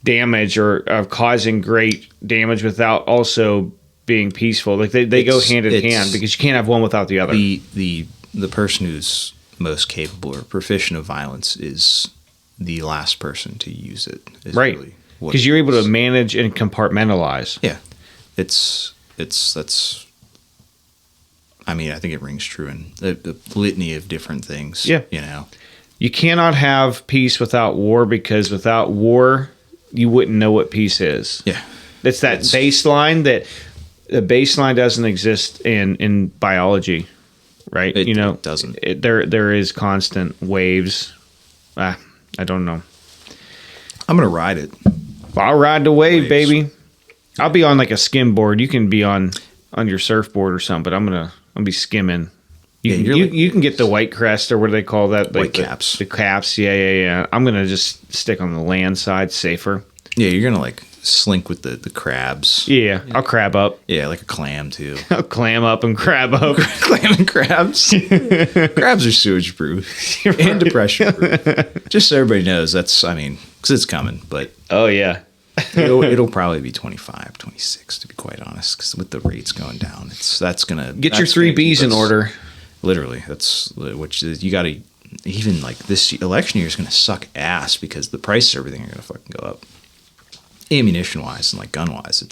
damage or of causing great damage without also being peaceful. Like they go hand in hand because you can't have one without the other. The person who's most capable or proficient of violence is the last person to use it. Right. Because you're able to manage and compartmentalize. Yeah. That's. I mean, I think it rings true in the litany of different things. Yeah. You cannot have peace without war because without war, you wouldn't know what peace is. Yeah. It's that baseline that the baseline doesn't exist in biology, right? It doesn't. There is constant waves. I don't know. I'm going to ride it. I'll ride the wave, baby. I'll be on like a skim board. You can be on your surfboard or something, but I'm going to be skimming. You can get the white crest or what do they call that? White caps. The caps. Yeah. I'm going to just stick on the land side, safer. Yeah, you're going to like slink with the crabs. Yeah, I'll crab up. Yeah, like a clam too. I'll clam up and crab up. Clam and crabs. Crabs are sewage proof and depression proof. Just so everybody knows, because it's coming. But oh yeah, it'll probably be 25, 26 to be quite honest. Because with the rates going down, that's gonna get your 3 Bs in order. Literally, you got to. Even like this election year is going to suck ass because the prices of everything are going to fucking go up. Ammunition wise and like gun wise,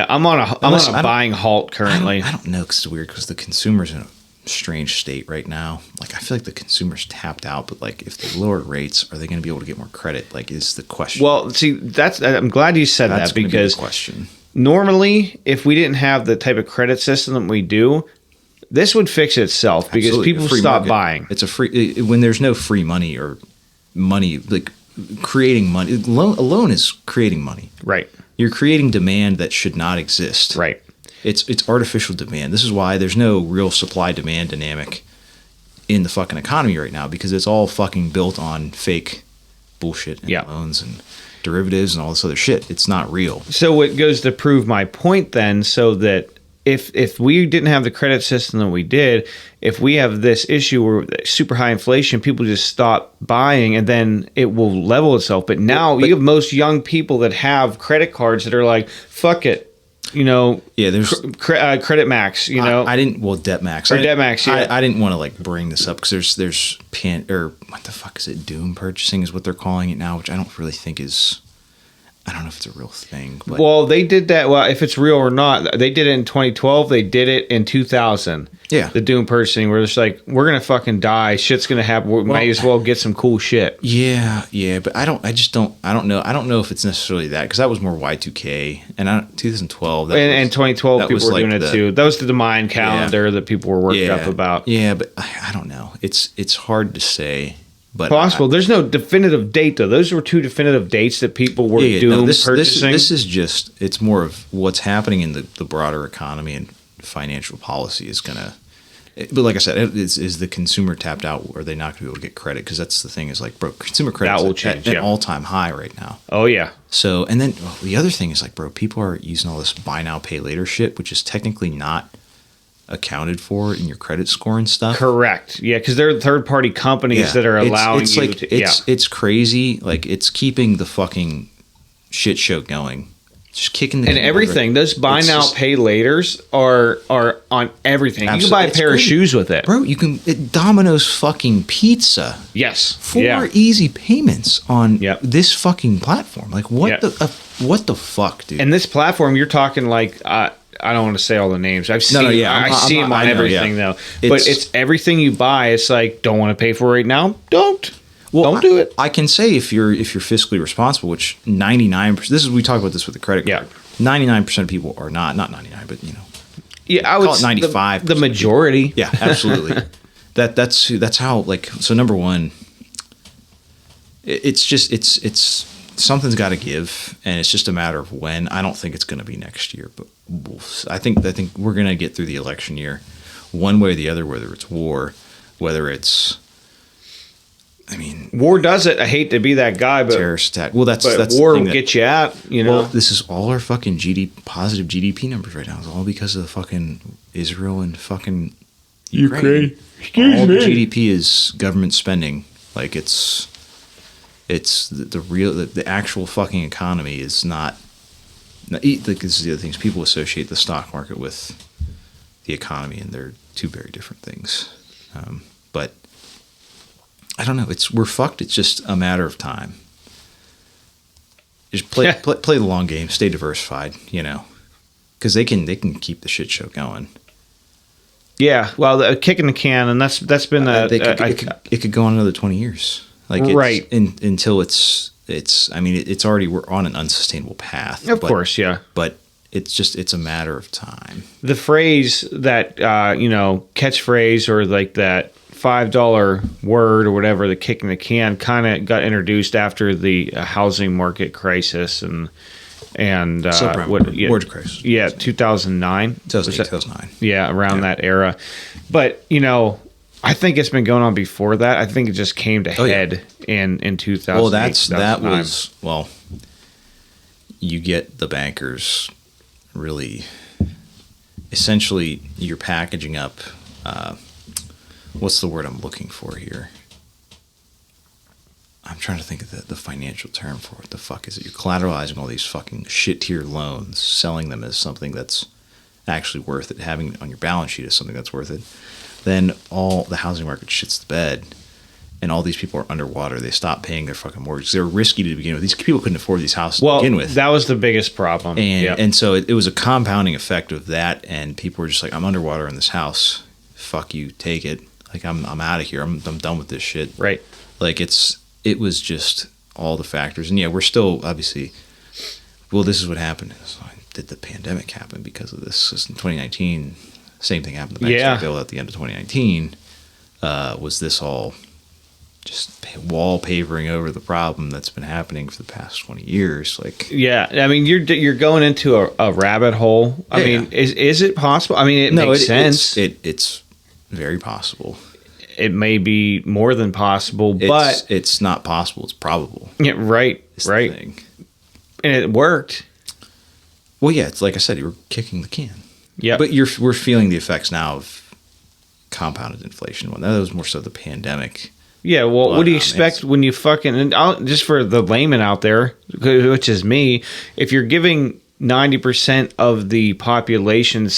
I'm on a buying halt currently. I don't know because it's weird because the consumer's in a strange state right now. Like I feel like the consumer's tapped out, but like if they lower rates, are they going to be able to get more credit? Like is the question. Well, see, I'm glad you said that because be the question. Normally, if we didn't have the type of credit system that we do, this would fix itself because people stop buying. It's a free when there's no free money or money like. Creating money. A loan is creating money. Right. You're creating demand that should not exist. Right. It's artificial demand. This is why there's no real supply-demand dynamic in the fucking economy right now because it's all fucking built on fake bullshit and loans and derivatives and all this other shit. It's not real. So it goes to prove my point then so that if we didn't have the credit system that we did, if we have this issue where super high inflation, people just stop buying and then it will level itself. But now you have most young people that have credit cards that are like, fuck it. There's Credit Max, I didn't, Debt Max. Or Debt Max, yeah. I didn't want to like bring this up because there's what the fuck is it? Doom purchasing is what they're calling it now, which I don't really think is. I don't know if it's a real thing. But. Well, they did that. Well, if it's real or not, they did it in 2012. They did it in 2000. Yeah. The doom purchasing where it's like, we're going to fucking die. Shit's going to happen. We might as well get some cool shit. Yeah. But I don't know. I don't know if it's necessarily that because that was more Y2K and 2012. And 2012 people were doing it too. That was the Mayan calendar that people were worked up about. Yeah, but I don't know. It's hard to say. But possible. There's no definitive date though. Those were 2 definitive dates that people were purchasing. This is just. It's more of what's happening in the broader economy and financial policy is gonna. But like I said, is the consumer tapped out? Or are they not going to be able to get credit? Because that's the thing is like, bro, consumer credit is at an all-time high right now. Oh, yeah. So, and then the other thing is like, bro, people are using all this buy now, pay later shit, which is technically not accounted for in your credit score and stuff. Correct. Yeah, because they're third-party companies that are allowing it's you like, to... It's crazy. Like, it's keeping the fucking shit show going. Just kicking the... And everything. Those buy now, pay laters are on everything. You can buy a pair of shoes with it. Bro, you can... Domino's fucking pizza. Yes. 4 easy payments on this fucking platform. Like, what the fuck, dude? And this platform, you're talking like... I don't want to say all the names. I've seen. I see them on everything though. But it's everything you buy. It's like, don't want to pay for it right now. Don't do it. I can say if you're fiscally responsible, which 99%. We talk about this with the credit card. 99% of people are not 99, but you know. Yeah, I would call it 95. The majority. Yeah, absolutely. that's how like so. Number one, it's something's got to give, and it's just a matter of when. I don't think it's going to be next year, but I think we're going to get through the election year, one way or the other. Whether it's war, whether it's, I mean, war does it. I hate to be that guy, but terrorist attack. Well, that's war will get you out. You know, this is all our fucking positive GDP numbers right now. It's all because of the fucking Israel and fucking Ukraine. All the GDP is government spending. Like it's the actual fucking economy is not. This is the other things. People associate the stock market with the economy, and they're two very different things. But I don't know. We're fucked. It's just a matter of time. Just play the long game. Stay diversified. You know, because they can keep the shit show going. Yeah, well, kicking the can, and that's been it could go on another 20 years. Like until it's I mean it's already we're on an unsustainable path. Of course, yeah. But it's a matter of time. The phrase that catchphrase or like that $5 word or whatever, the kicking the can, kind of got introduced after the housing market crisis and mortgage crisis. Yeah, 2009. 2009. Yeah, around that era. But I think it's been going on before that. I think it just came to head in 2000. Well, you get the bankers really, essentially, you're packaging up, what's the word I'm looking for here? I'm trying to think of the financial term for it. What the fuck is it? You're collateralizing all these fucking shit tier loans, selling them as something that's actually worth it, having it on your balance sheet as something that's worth it. Then all the housing market shits the bed, and all these people are underwater. They stop paying their fucking mortgages. They were risky to begin with. These people couldn't afford these houses to begin with. That was the biggest problem. And so it was a compounding effect of that, and people were just like, I'm underwater in this house. Fuck you, take it. Like, I'm out of here. I'm done with this shit. Right. Like, it was just all the factors. And yeah, we're still, obviously, well, this is what happened. Did the pandemic happen because of this? In 2019... Same thing happened. The banks failed at the end of 2019. Was this all just wallpapering over the problem that's been happening for the past 20 years? Like, yeah, I mean, you're going into a rabbit hole. I mean, is it possible? I mean, it makes sense. It's very possible. It may be more than possible, but it's not possible. It's probable. Yeah, right, right. And it worked. Well, yeah, it's like I said, you were kicking the can. Yeah, but we're feeling the effects now of compounded inflation. Well, that was more so the pandemic. Yeah, well, what do you expect when you fucking just for the layman out there, which is me, if you're giving 90% of the population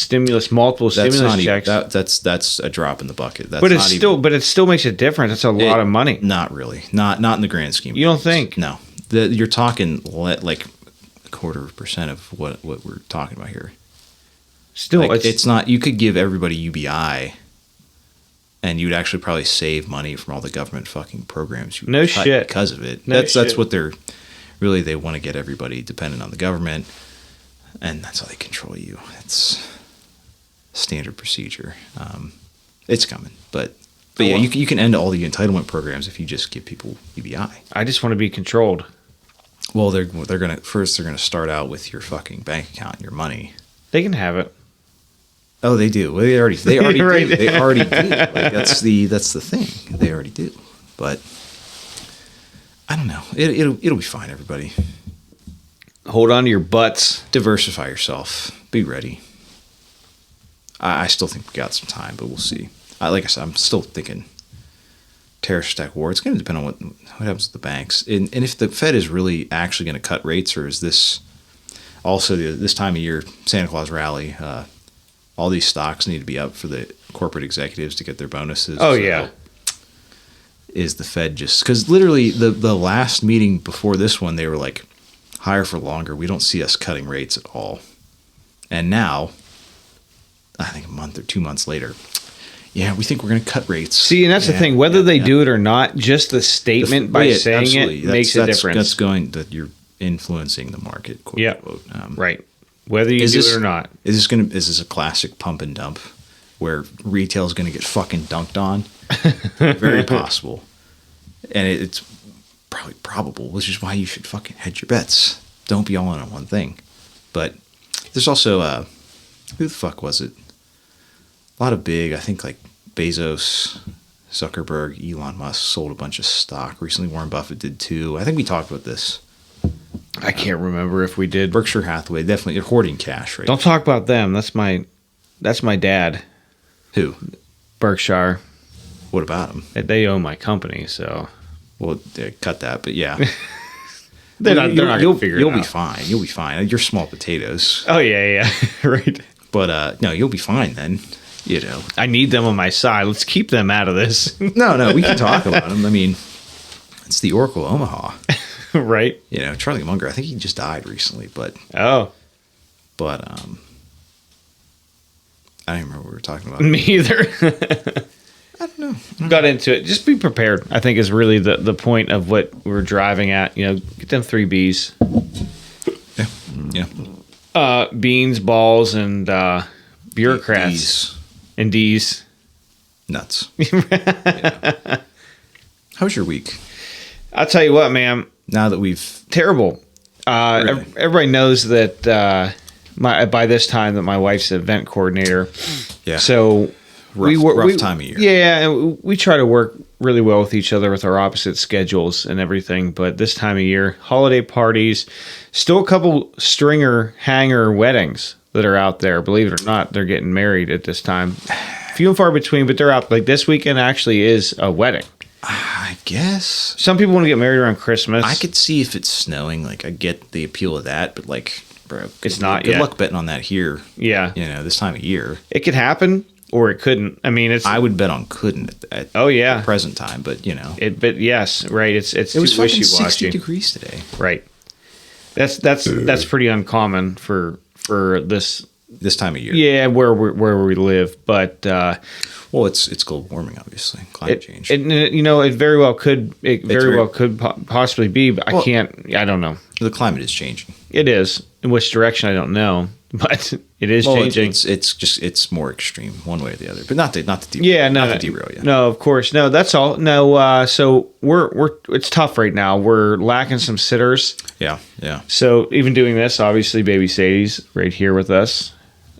multiple stimulus checks, that's a drop in the bucket. But it still makes a difference. That's a lot of money. Not really, not in the grand scheme. You don't think? No, you're talking like 0.25% of what we're talking about here. Still, like, it's not. You could give everybody UBI, and you'd actually probably save money from all the government fucking programs. No shit, because of it. That's what they're really. They want to get everybody dependent on the government, and that's how they control you. It's standard procedure. It's coming, but yeah, you can end all the entitlement programs if you just give people UBI. I just want to be controlled. Well, they're gonna start out with your fucking bank account and your money. They can have it. Oh, they do. Well, they already Right. do. They already do. Like, that's the thing. They already do. But I don't know. It'll be fine, everybody. Hold on to your butts. Diversify yourself. Be ready. I still think we got some time, but we'll see. Like I said, I'm still thinking terrorist attack war. It's going to depend on what happens with the banks. And if the Fed is really actually going to cut rates, or is this also this time of year, Santa Claus rally, all these stocks need to be up for the corporate executives to get their bonuses. Oh, yeah. Is the Fed just... Because literally the last meeting before this one, they were like, higher for longer. We don't see us cutting rates at all. And now, I think a month or 2 months later, yeah, we think we're going to cut rates. See, and that's the thing. Whether they do it or not, just the statement by saying it makes a difference. That's going that you're influencing the market. Quote, unquote. Right. Whether you do it or not. Is this a classic pump and dump where retail is going to get fucking dunked on? Very possible. And it's probably probable, which is why you should fucking hedge your bets. Don't be all in on one thing. But there's also, who the fuck was it? A lot of big, I think like Bezos, Zuckerberg, Elon Musk sold a bunch of stock. Recently Warren Buffett did too. I think we talked about this. I can't remember if we did. Berkshire Hathaway, definitely, they're hoarding cash right Don't talk about them. That's my dad. Who? Berkshire. What about them? They own my company, so. Well, cut that, but yeah. they're not going to figure it out. You'll be fine. You'll be fine. You're small potatoes. Oh, yeah. Right. But, no, you'll be fine then. You know. I need them on my side. Let's keep them out of this. No, we can talk about them. I mean, it's the Oracle Omaha. Right. You know, Charlie Munger, I think he just died recently, but I don't remember what we were talking about. Me either. I don't know. Got into it. Just be prepared, I think, is really the point of what we're driving at. You know, get them 3 Bs. Yeah. Beans, balls, and bureaucrats. D's. And D's. Nuts. Yeah. How was your week? I'll tell you what, man. Now that we've... Terrible. Really? Everybody knows that by this time that my wife's an event coordinator. Yeah. So rough time of year. Yeah, and we try to work really well with each other with our opposite schedules and everything. But this time of year, holiday parties, still a couple hanger weddings that are out there. Believe it or not, they're getting married at this time. Few and far between, but they're out. Like this weekend actually is a wedding. I guess. Some people want to get married around Christmas. I could see if it's snowing. Like, I get the appeal of that, but like, bro, it's not good yet. luck betting on that here. Yeah. You know, this time of year. It could happen or it couldn't. I mean, I would bet on couldn't at the present time, but you know. But yes, right. It was fucking 60 degrees today. Right. That's pretty uncommon for this time of year. Yeah, where we live, but well, it's global warming, obviously, climate change. It very well could possibly be, but well, I don't know. The climate is changing. It is. In which direction I don't know, but it is changing. It's more extreme one way or the other, but not to derail. Yeah, not to derail you. No, of course, no. That's all. No, so we're it's tough right now. We're lacking some sitters. Yeah. So even doing this, obviously, baby Sadie's right here with us.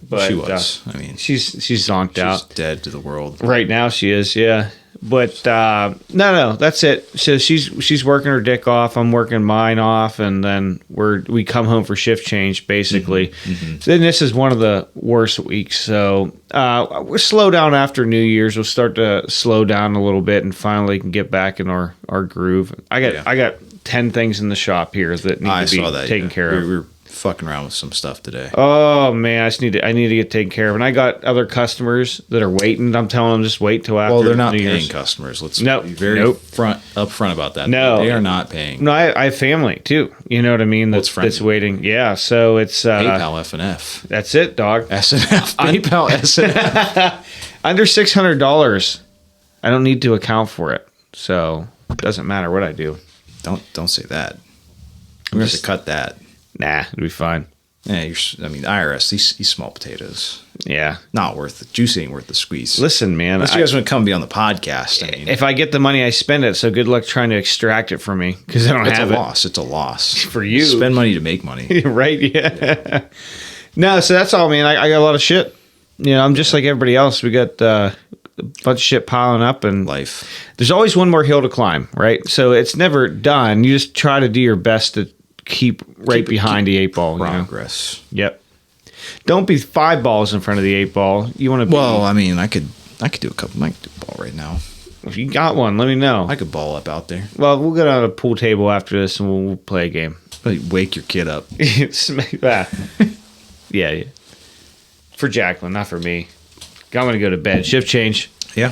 But she was. I mean, she's zonked out. She's dead to the world. Right now she is, yeah. But no, that's it. So she's working her dick off. I'm working mine off, and then we come home for shift change basically. Mm-hmm. So then this is one of the worst weeks. So we'll slow down after New Year's. We'll start to slow down a little bit, and finally can get back in our groove. I got 10 things in the shop here that need to be taken care of. We were fucking around with some stuff today. Oh man, I need to get taken care of, and I got other customers that are waiting. I'm telling them just wait till after. Well, they're not New paying Year's. Customers. Let's be very upfront about that. No, they are not paying. No, I have family too. You know what I mean? That's waiting. Yeah, so it's PayPal F&F. That's it, dog. S&F. PayPal S&F. Under $600. I don't need to account for it, so it doesn't matter what I do. Don't say that. I'm going to cut that. Nah, it'll be fine. Yeah, IRS, these small potatoes. Yeah. Not worth it. Juice ain't worth the squeeze. Listen, man. Unless you guys want to come be on the podcast. I mean, if I get the money, I spend it. So good luck trying to extract it from me because I don't have it. It's a loss. For you. Spend money to make money. Right? Yeah. No, so that's all, man. I got a lot of shit. I'm just like everybody else. We got a bunch of shit piling up, and life. There's always one more hill to climb, right? So it's never done. You just try to do your best to keep behind the 8 ball. Progress. Yep. Don't be 5 balls in front of the 8 ball. You want to be... Well, I mean, I could do a couple. I could do a ball right now. If you got one, let me know. I could ball up out there. Well, we'll go down to a pool table after this, and we'll play a game. Wake your kid up. Yeah. For Jacqueline, not for me. I'm going to go to bed. Shift change. Yeah.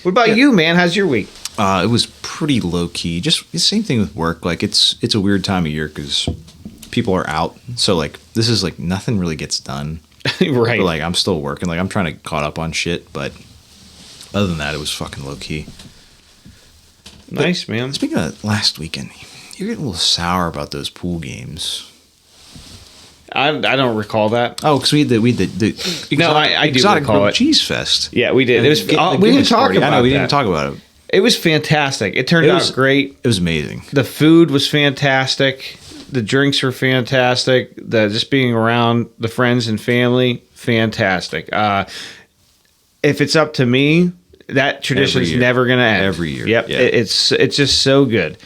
What about you, man? How's your week? It was pretty low key. Just the same thing with work. Like it's a weird time of year because people are out. So like this is like nothing really gets done. Right. But like I'm still working. Like I'm trying to caught up on shit. But other than that, it was fucking low key. Nice, man. Speaking of last weekend, you're getting a little sour about those pool games. I don't recall that. Oh, because we had the no, I do exotic recall it. cheese fest. Yeah, we did. It was. We didn't talk about. I know we didn't talk about it. It was fantastic. It turned out great. It was amazing. The food was fantastic. The drinks were fantastic. Just being around the friends and family, fantastic. If it's up to me, that tradition's never going to end. Every year. Yep. Yeah. It's just so good.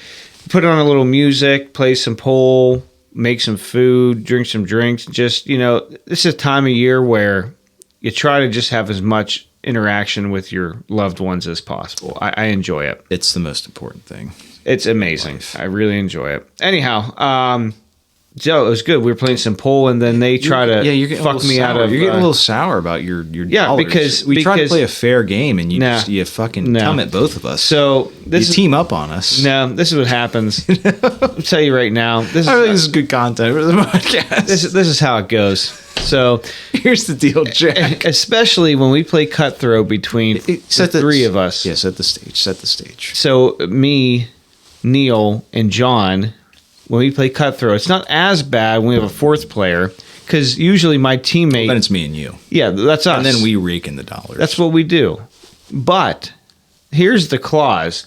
Put on a little music, play some pool, make some food, drink some drinks. Just, this is a time of year where you try to just have as much interaction with your loved ones as possible. I enjoy it. It's the most important thing. It's amazing. I really enjoy it. Anyhow, Joe, it was good. We were playing some pool, and then they try to fuck me out of. You're getting a little sour about your dollars. because we tried to play a fair game, and you fucking come at both of us. So you team up on us. No, this is what happens. I'll tell you right now. I think this is good content for the podcast. This is how it goes. So here's the deal, Jack. Especially when we play cutthroat between the three of us. Yeah, set the stage. So me, Neil, and John. When we play cutthroat, it's not as bad when we have a fourth player because usually my teammate. Well, then it's me and you. Yeah, that's us. And then we rake in the dollars. That's what we do. But here's the clause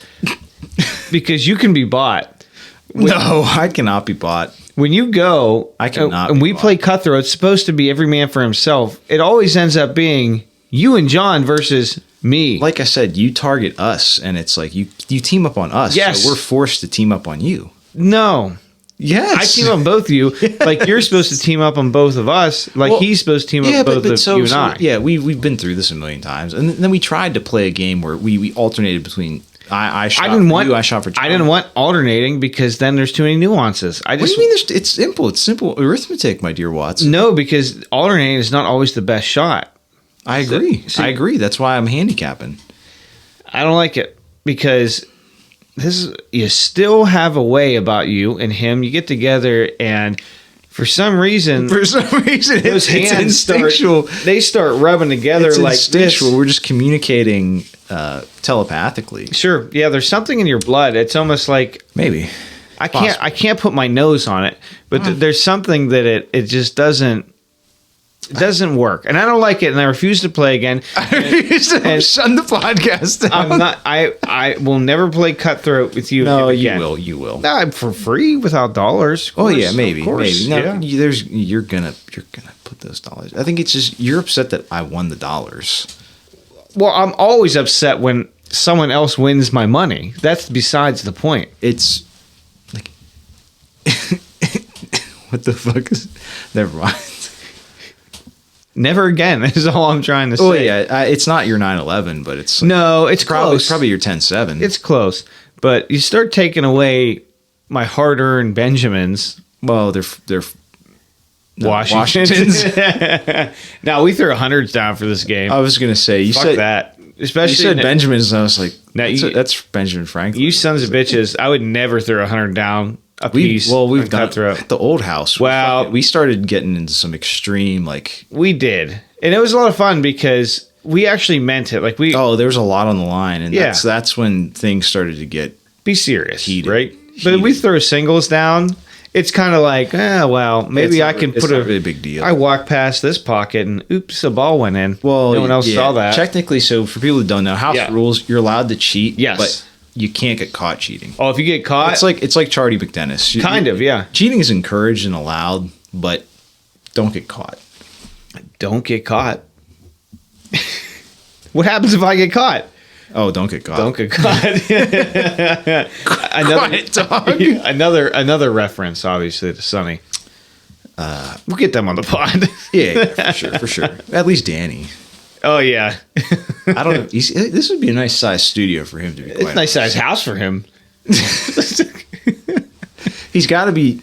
because you can be bought. No, I cannot be bought. When you go, I cannot. And we play cutthroat, it's supposed to be every man for himself. It always ends up being you and John versus me. Like I said, you target us, and it's like you team up on us. Yes. So we're forced to team up on you. No. Yes. I team up on both of you. Like you're supposed to team up on both of us. Like he's supposed to team up both of you and I. Yeah, we've been through this a million times. And then we tried to play a game where we alternated between I shot for you, I shot for John. I didn't want alternating because then there's too many nuances. What do you mean? It's simple. It's simple arithmetic, my dear Watson. No, because alternating is not always the best shot. I agree. I agree. That's why I'm handicapping. I don't like it because you still have a way about you and him. You get together and for some reason those hands start rubbing together like instinctual. We're just communicating telepathically. Sure. Yeah, there's something in your blood. It's almost like maybe I can't put my nose on it, but there's something that it just doesn't. It doesn't work, and I don't like it, and I refuse to play again. I refuse to shut the podcast down. I'm not. I will never play cutthroat with you. No, again. You will. No, for free without dollars. Oh yeah, maybe. No, yeah. You're gonna put those dollars. I think it's just you're upset that I won the dollars. Well, I'm always upset when someone else wins my money. That's besides the point. It's like, what the fuck is? Never mind. Never again is all I'm trying to say. Oh yeah, it's not your 9/11, but it's no, it's close. It's probably your 10/7. It's close, but you start taking away my hard-earned Benjamins. Well, they're Washington's. Now we threw hundreds down for this game. I was gonna say you said that. Especially you said Benjamins, and I was like, that's Benjamin Franklin. You sons of bitches! I would never throw 100 down. We've done it at the old house. Well, we started getting into some extreme, we did, and it was a lot of fun because we actually meant it. Like there was a lot on the line, and that's when things started to get be serious, heated, right? But if we throw singles down, it's kind of like, maybe I can put a really big deal. I walk past this pocket and oops, a ball went in. Well, no one else saw that. Technically, so for people who don't know, house rules, you're allowed to cheat. Yes. But you can't get caught cheating. Oh, if you get caught, it's like Charlie McDennis. Kind of, yeah. Cheating is encouraged and allowed, but don't get caught. Don't get caught. What happens if I get caught? Oh, don't get caught. Don't get caught. Quiet dog. Another reference, obviously, to Sonny. We'll get them on the pod. Yeah, for sure. At least Danny. Oh yeah. I don't know. This would be a nice size studio for him to be. It's a nice size house for him. He's got to be,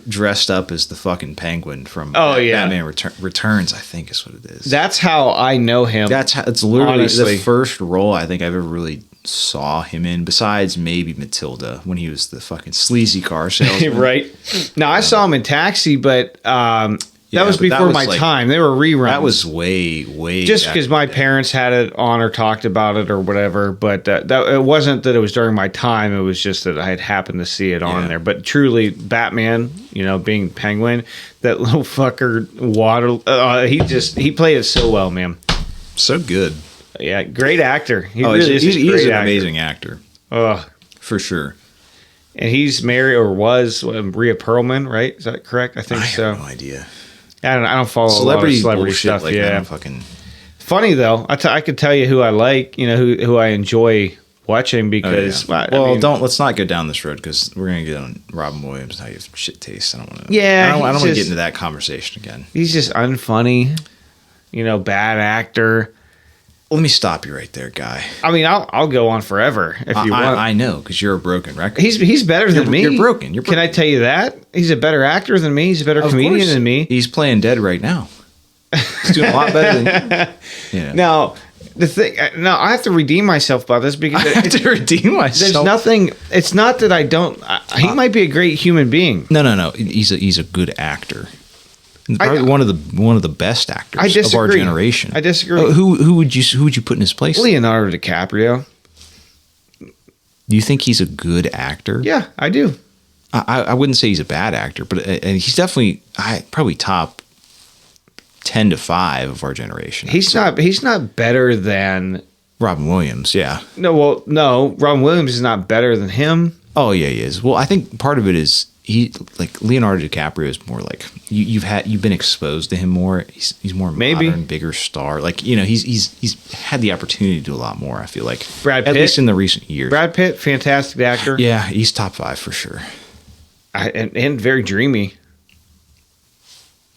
dressed up as the fucking penguin from Batman Returns, I think is what it is. That's how I know him. It's literally the first role I think I've ever really saw him in, besides maybe Matilda when he was the fucking sleazy car salesman. Right. Now I saw him in Taxi, but that was before my time. They were reruns. That was way just because my parents had it on or talked about it or whatever. But it wasn't that it was during my time. It was just that I had happened to see it on there. But truly, Batman, being Penguin, that little fucker he played it so well, man. So good. Yeah, great actor. He is an amazing actor. For sure. And he's married or was Rhea Perlman, right? Is that correct? I think so. I have no idea. I don't follow celebrity stuff. Like Funny though, I could tell you who I like. Who I enjoy watching because. Let's not go down this road because we're gonna get on Robin Williams. How you have shit taste. I don't want to. Yeah, I don't want to get into that conversation again. He's just unfunny. Bad actor. Let me stop you right there, guy. I mean, I'll go on forever if you want. I know, because you're a broken record. He's better than me. You're broken. Can I tell you that? He's a better actor than me. He's a better comedian than me. He's playing dead right now. He's doing a lot better than you. Yeah. Now, I have to redeem myself about this because I have to redeem myself. There's nothing. It's not that I don't. He might be a great human being. No. He's a good actor. Probably one of the best actors of our generation. I disagree. Who would you put in his place? Leonardo DiCaprio. Do you think he's a good actor? Yeah, I do. I wouldn't say he's a bad actor, but he's definitely probably top 10 to 5 of our generation. He's not better than Robin Williams. Yeah. No. Robin Williams is not better than him. Oh yeah, he is. Well, I think part of it is Leonardo DiCaprio is more like you've been exposed to him more. He's more modern, bigger star. He's had the opportunity to do a lot more. I feel like Brad Pitt, at least in the recent years. Brad Pitt, fantastic actor. Yeah, he's top 5 for sure. And very dreamy.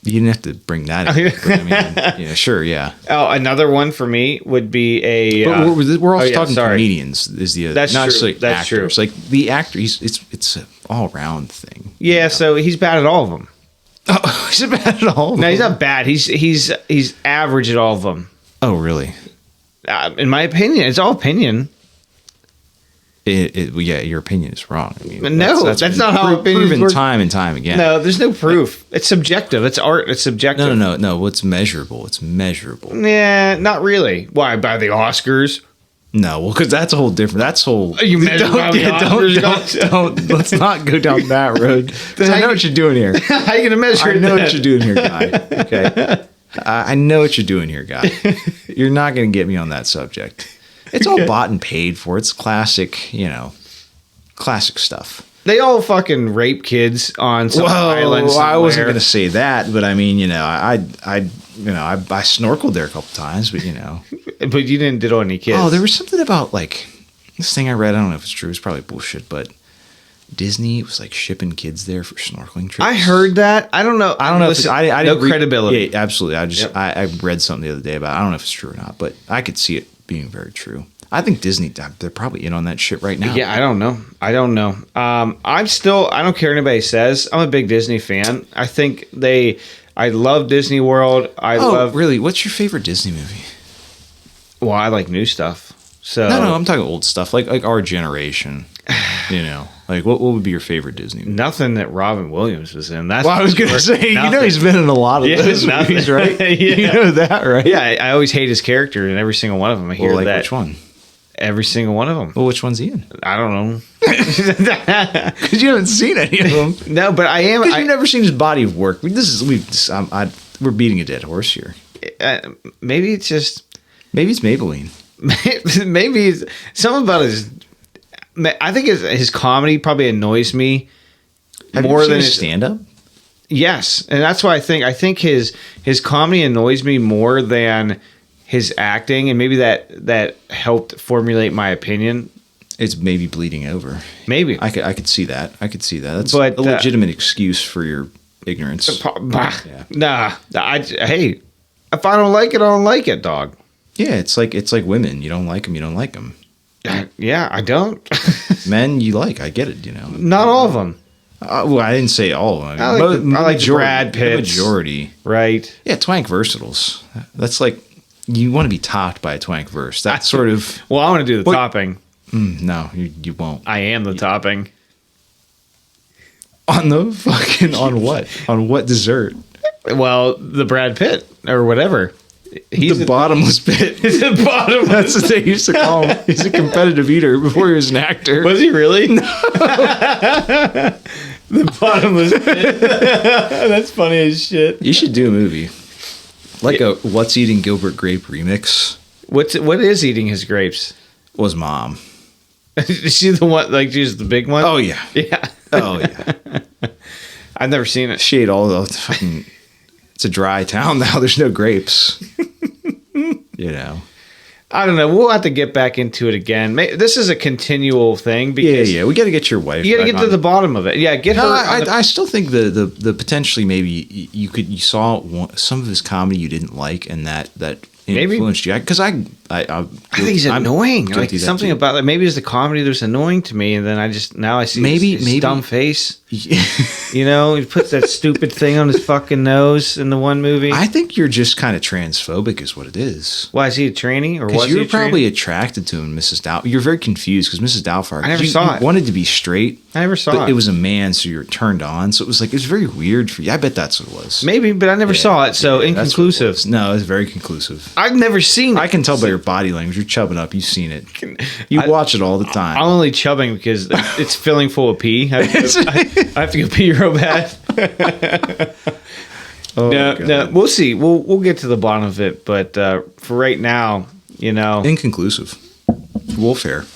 You didn't have to bring that in. But I mean, sure, yeah. Oh, another one for me would be a. But we're also talking comedians. That's not true. That's actors. True. Like the actor, it's an all round thing. Yeah, so he's bad at all of them. Oh, he's bad at all of them. No, he's not bad. He's average at all of them. Oh, really? In my opinion, it's all opinion. Yeah, your opinion is wrong. I mean, that's not how opinions proven work. Time and time again. No, there's no proof. It's subjective. It's art. It's subjective. No. Well, it's measurable. It's measurable. Yeah, not really. Why? By the Oscars? No, well, because that's a whole different. That's whole. You don't. Let's not go down that road. I know what you're doing here. How are you gonna measure? I know what you're doing here, guy. Okay, I know what you're doing here, guy. You're not gonna get me on that subject. It's all bought and paid for. It's classic, classic stuff. They all fucking rape kids on some island somewhere. I wasn't going to say that, but I mean, I snorkeled there a couple times, but But you didn't diddle any kids. Oh, there was something about this thing I read. I don't know if it's true. It's probably bullshit, but Disney was shipping kids there for snorkeling trips. I heard that. I don't know. Listen, I no credibility. Yeah, absolutely. I read something the other day about it. I don't know if it's true or not, but I could see it being very true. I think Disney, they're probably in on that shit right now. Yeah, I don't know. I don't care what anybody says. I'm a big Disney fan. I think I love Disney World. Really? What's your favorite Disney movie? Well, I like new stuff. So No, I'm talking old stuff, like our generation. What would be your favorite Disney movie? Nothing that Robin Williams was in. That's I was going to say, he's been in a lot of those movies, right? Yeah. You know that, right? Yeah, I always hate his character in every single one of them. I hear that. Which one? Every single one of them. Well, which one's he in? I don't know. Because you haven't seen any of them. No, but I am. Because you've never seen his body of work. We're beating a dead horse here. Maybe it's Maybelline. Maybe something about his. I think his comedy probably annoys me more than his stand-up. Yes, and that's why I think his comedy annoys me more than his acting, and maybe that helped formulate my opinion. It's maybe bleeding over. Maybe I could see that. That's a legitimate excuse for your ignorance. Nah. Hey, if I don't like it, I don't like it, dog. Yeah, it's like women. You don't like them. You don't like them. Yeah, I don't. Men, you like. I get it. You know, not all of them. Well, I didn't say all of them. I like Brad Pitt. Majority, right? Yeah, twank versatiles. That's like you want to be topped by a twank verse. That's sort of. Well, I want to do the topping. No, you won't. I am the topping. On what dessert? Well, the Brad Pitt or whatever. He's the bottomless pit. The bottomless. That's what they used to call him. He's a competitive eater before he was an actor. Was he really? No. The bottomless pit. That's funny as shit. You should do a movie. Like a What's Eating Gilbert Grape remix. What is eating his grapes? Was Mom. Is she the one, like she's the big one? Oh, yeah. Yeah. Oh, yeah. I've never seen it. She ate all the fucking... It's a dry town now. There's no grapes. You know. I don't know. We'll have to get back into it again. This is a continual thing. Because yeah. We got to get your wife. You got to get to the bottom of it. Yeah, get her. I still think the potentially maybe you saw some of his comedy you didn't like, and that influenced you. Because I think he's annoying. Like something about that. Maybe it's the comedy that's annoying to me, and then I see his dumb face. You know, he puts that stupid thing on his fucking nose in the one movie. I think you're just kind of transphobic, is what it is. Why, is he a tranny, or was he a tranny? Because you were probably attracted to him, Mrs. Doubtfire. You're very confused because Mrs. Doubtfire. I never saw it. You wanted to be straight. I never saw it. It was a man, so you were turned on. So it was very weird for you. I bet that's what it was. Maybe, but I never saw it. So inconclusive. No, it's very conclusive. I've never seen it. I can tell by your body language. You're chubbing up. You've seen it. You watch it all the time. I'm only chubbing because it's filling full of pee. I have to go pee real bad. No, we'll see. We'll get to the bottom of it, but for right now, you know, inconclusive. Wolfhair.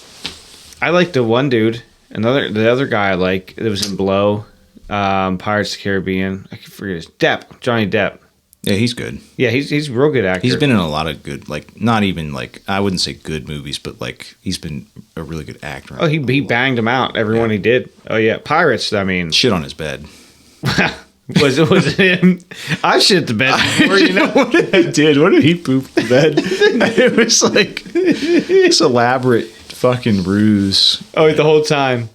I like the one dude. The other guy I like that was in Blow, Pirates of the Caribbean. I can forget Johnny Depp. Yeah, he's good. Yeah, he's a real good actor. He's been in a lot of good, like, not even like, I wouldn't say good movies, but like he's been a really good actor. Oh, he banged him out. Everyone he did. Oh yeah, Pirates. I mean, shit on his bed. was it him? I shit the bed before. You know what he did? What did he poop the bed? It was like this elaborate fucking ruse. Oh, the whole time.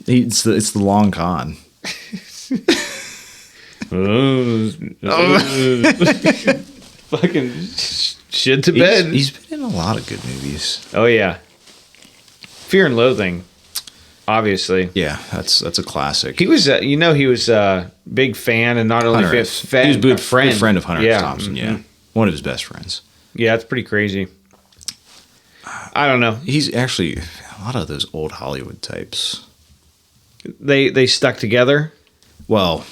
It's the long con. Fucking shit to bed. He's been in a lot of good movies. Oh yeah, Fear and Loathing, obviously. Yeah, that's a classic. He was, he was a big fan, and not only he was a good friend of Hunter S. Thompson. Mm-hmm. Yeah, one of his best friends. Yeah, it's pretty crazy. I don't know. He's actually a lot of those old Hollywood types. They stuck together. Well.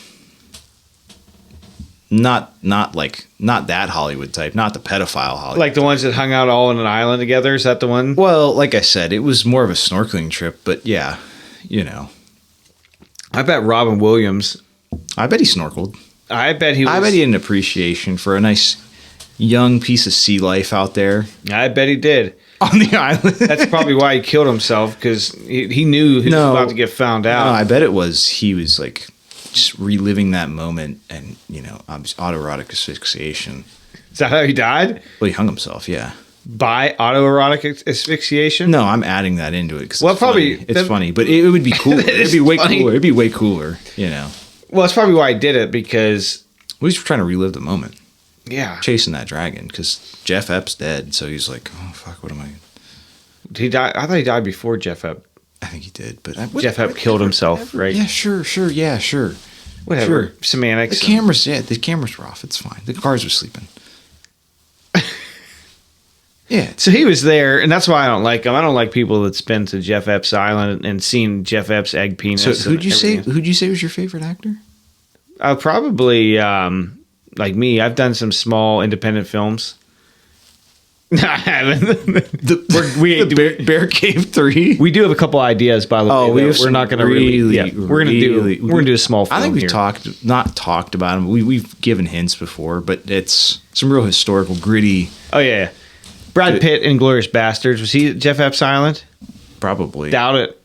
Not that Hollywood type, not the pedophile Hollywood. Like the ones that hung out all on an island together. Is that the one? Well, like I said, it was more of a snorkeling trip, but yeah, you know. I bet Robin Williams. I bet he snorkeled. I bet he had an appreciation for a nice young piece of sea life out there. I bet he did. On the island. That's probably why he killed himself, because he knew he was about to get found out. No, I bet he was like just reliving that moment, and autoerotic asphyxiation. Is that how he died? Well, he hung himself. Yeah. By autoerotic asphyxiation? No, I'm adding that into it because it's funny, but it would be cool. It'd be way cooler. It'd be way cooler. Well, it's probably why I did it, because he's trying to relive the moment. Yeah, chasing that dragon, because Jeff Epps dead, so he's like, oh fuck, what am I? He died. I thought he died before Jeff Epps. I think he did, but Jeff Epps killed himself, right? Yeah, sure, yeah, sure. Whatever. Sure. Semantics. The cameras were off. It's fine. The cars were sleeping. Yeah. So he was there, and that's why I don't like him. I don't like people that's been to Jeff Epps Island and seen Jeff Epps' egg penis. So who'd you say was your favorite actor? Probably like me. I've done some small independent films. I haven't. The Bear Cave 3. We do have a couple ideas, by the way. Oh, we're not going to we're gonna do a small film I think we've here. not talked about them. We've given hints before, but it's some real historical, gritty. Oh yeah. Brad Pitt in Glorious Bastards. Was he Jeff Epps Island? Probably. Doubt it.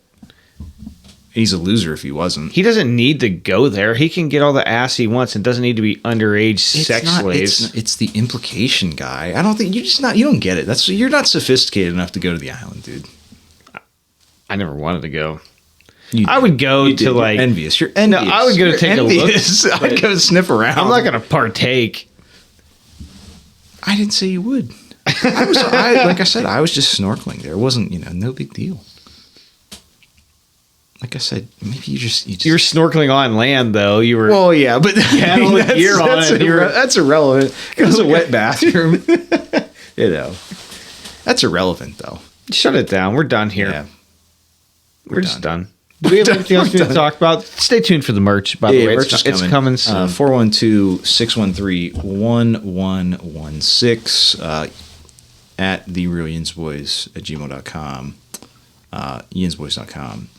He's a loser if he wasn't. He doesn't need to go there. He can get all the ass he wants and doesn't need to be underage sex slaves. It's the implication guy. I don't think you don't get it. You're not sophisticated enough to go to the island, dude. I never wanted to go. I would go to You're envious. You're envious. No, I would go to take a look. I'd go sniff around. I'm not going to partake. I didn't say you would. Like I said, I was just snorkeling there. It wasn't, no big deal. Like I said, maybe you just you were snorkeling on land, though. You were. Well, yeah, but had all the gear on it. That's irrelevant. It was a wet bathroom. That's irrelevant, though. Shut it down. We're done here. Yeah. We're just done. Do we have anything else to talk about? Stay tuned for the merch, by the way. It's coming soon. 412-613-1116 at therealyinzboys@gmail.com, YINZBOYZ.com,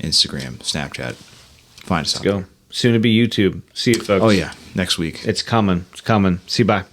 Instagram, Snapchat. Find us out. Let's go. Soon to be YouTube. See you, folks. Oh, yeah. Next week. It's coming. See you. Bye.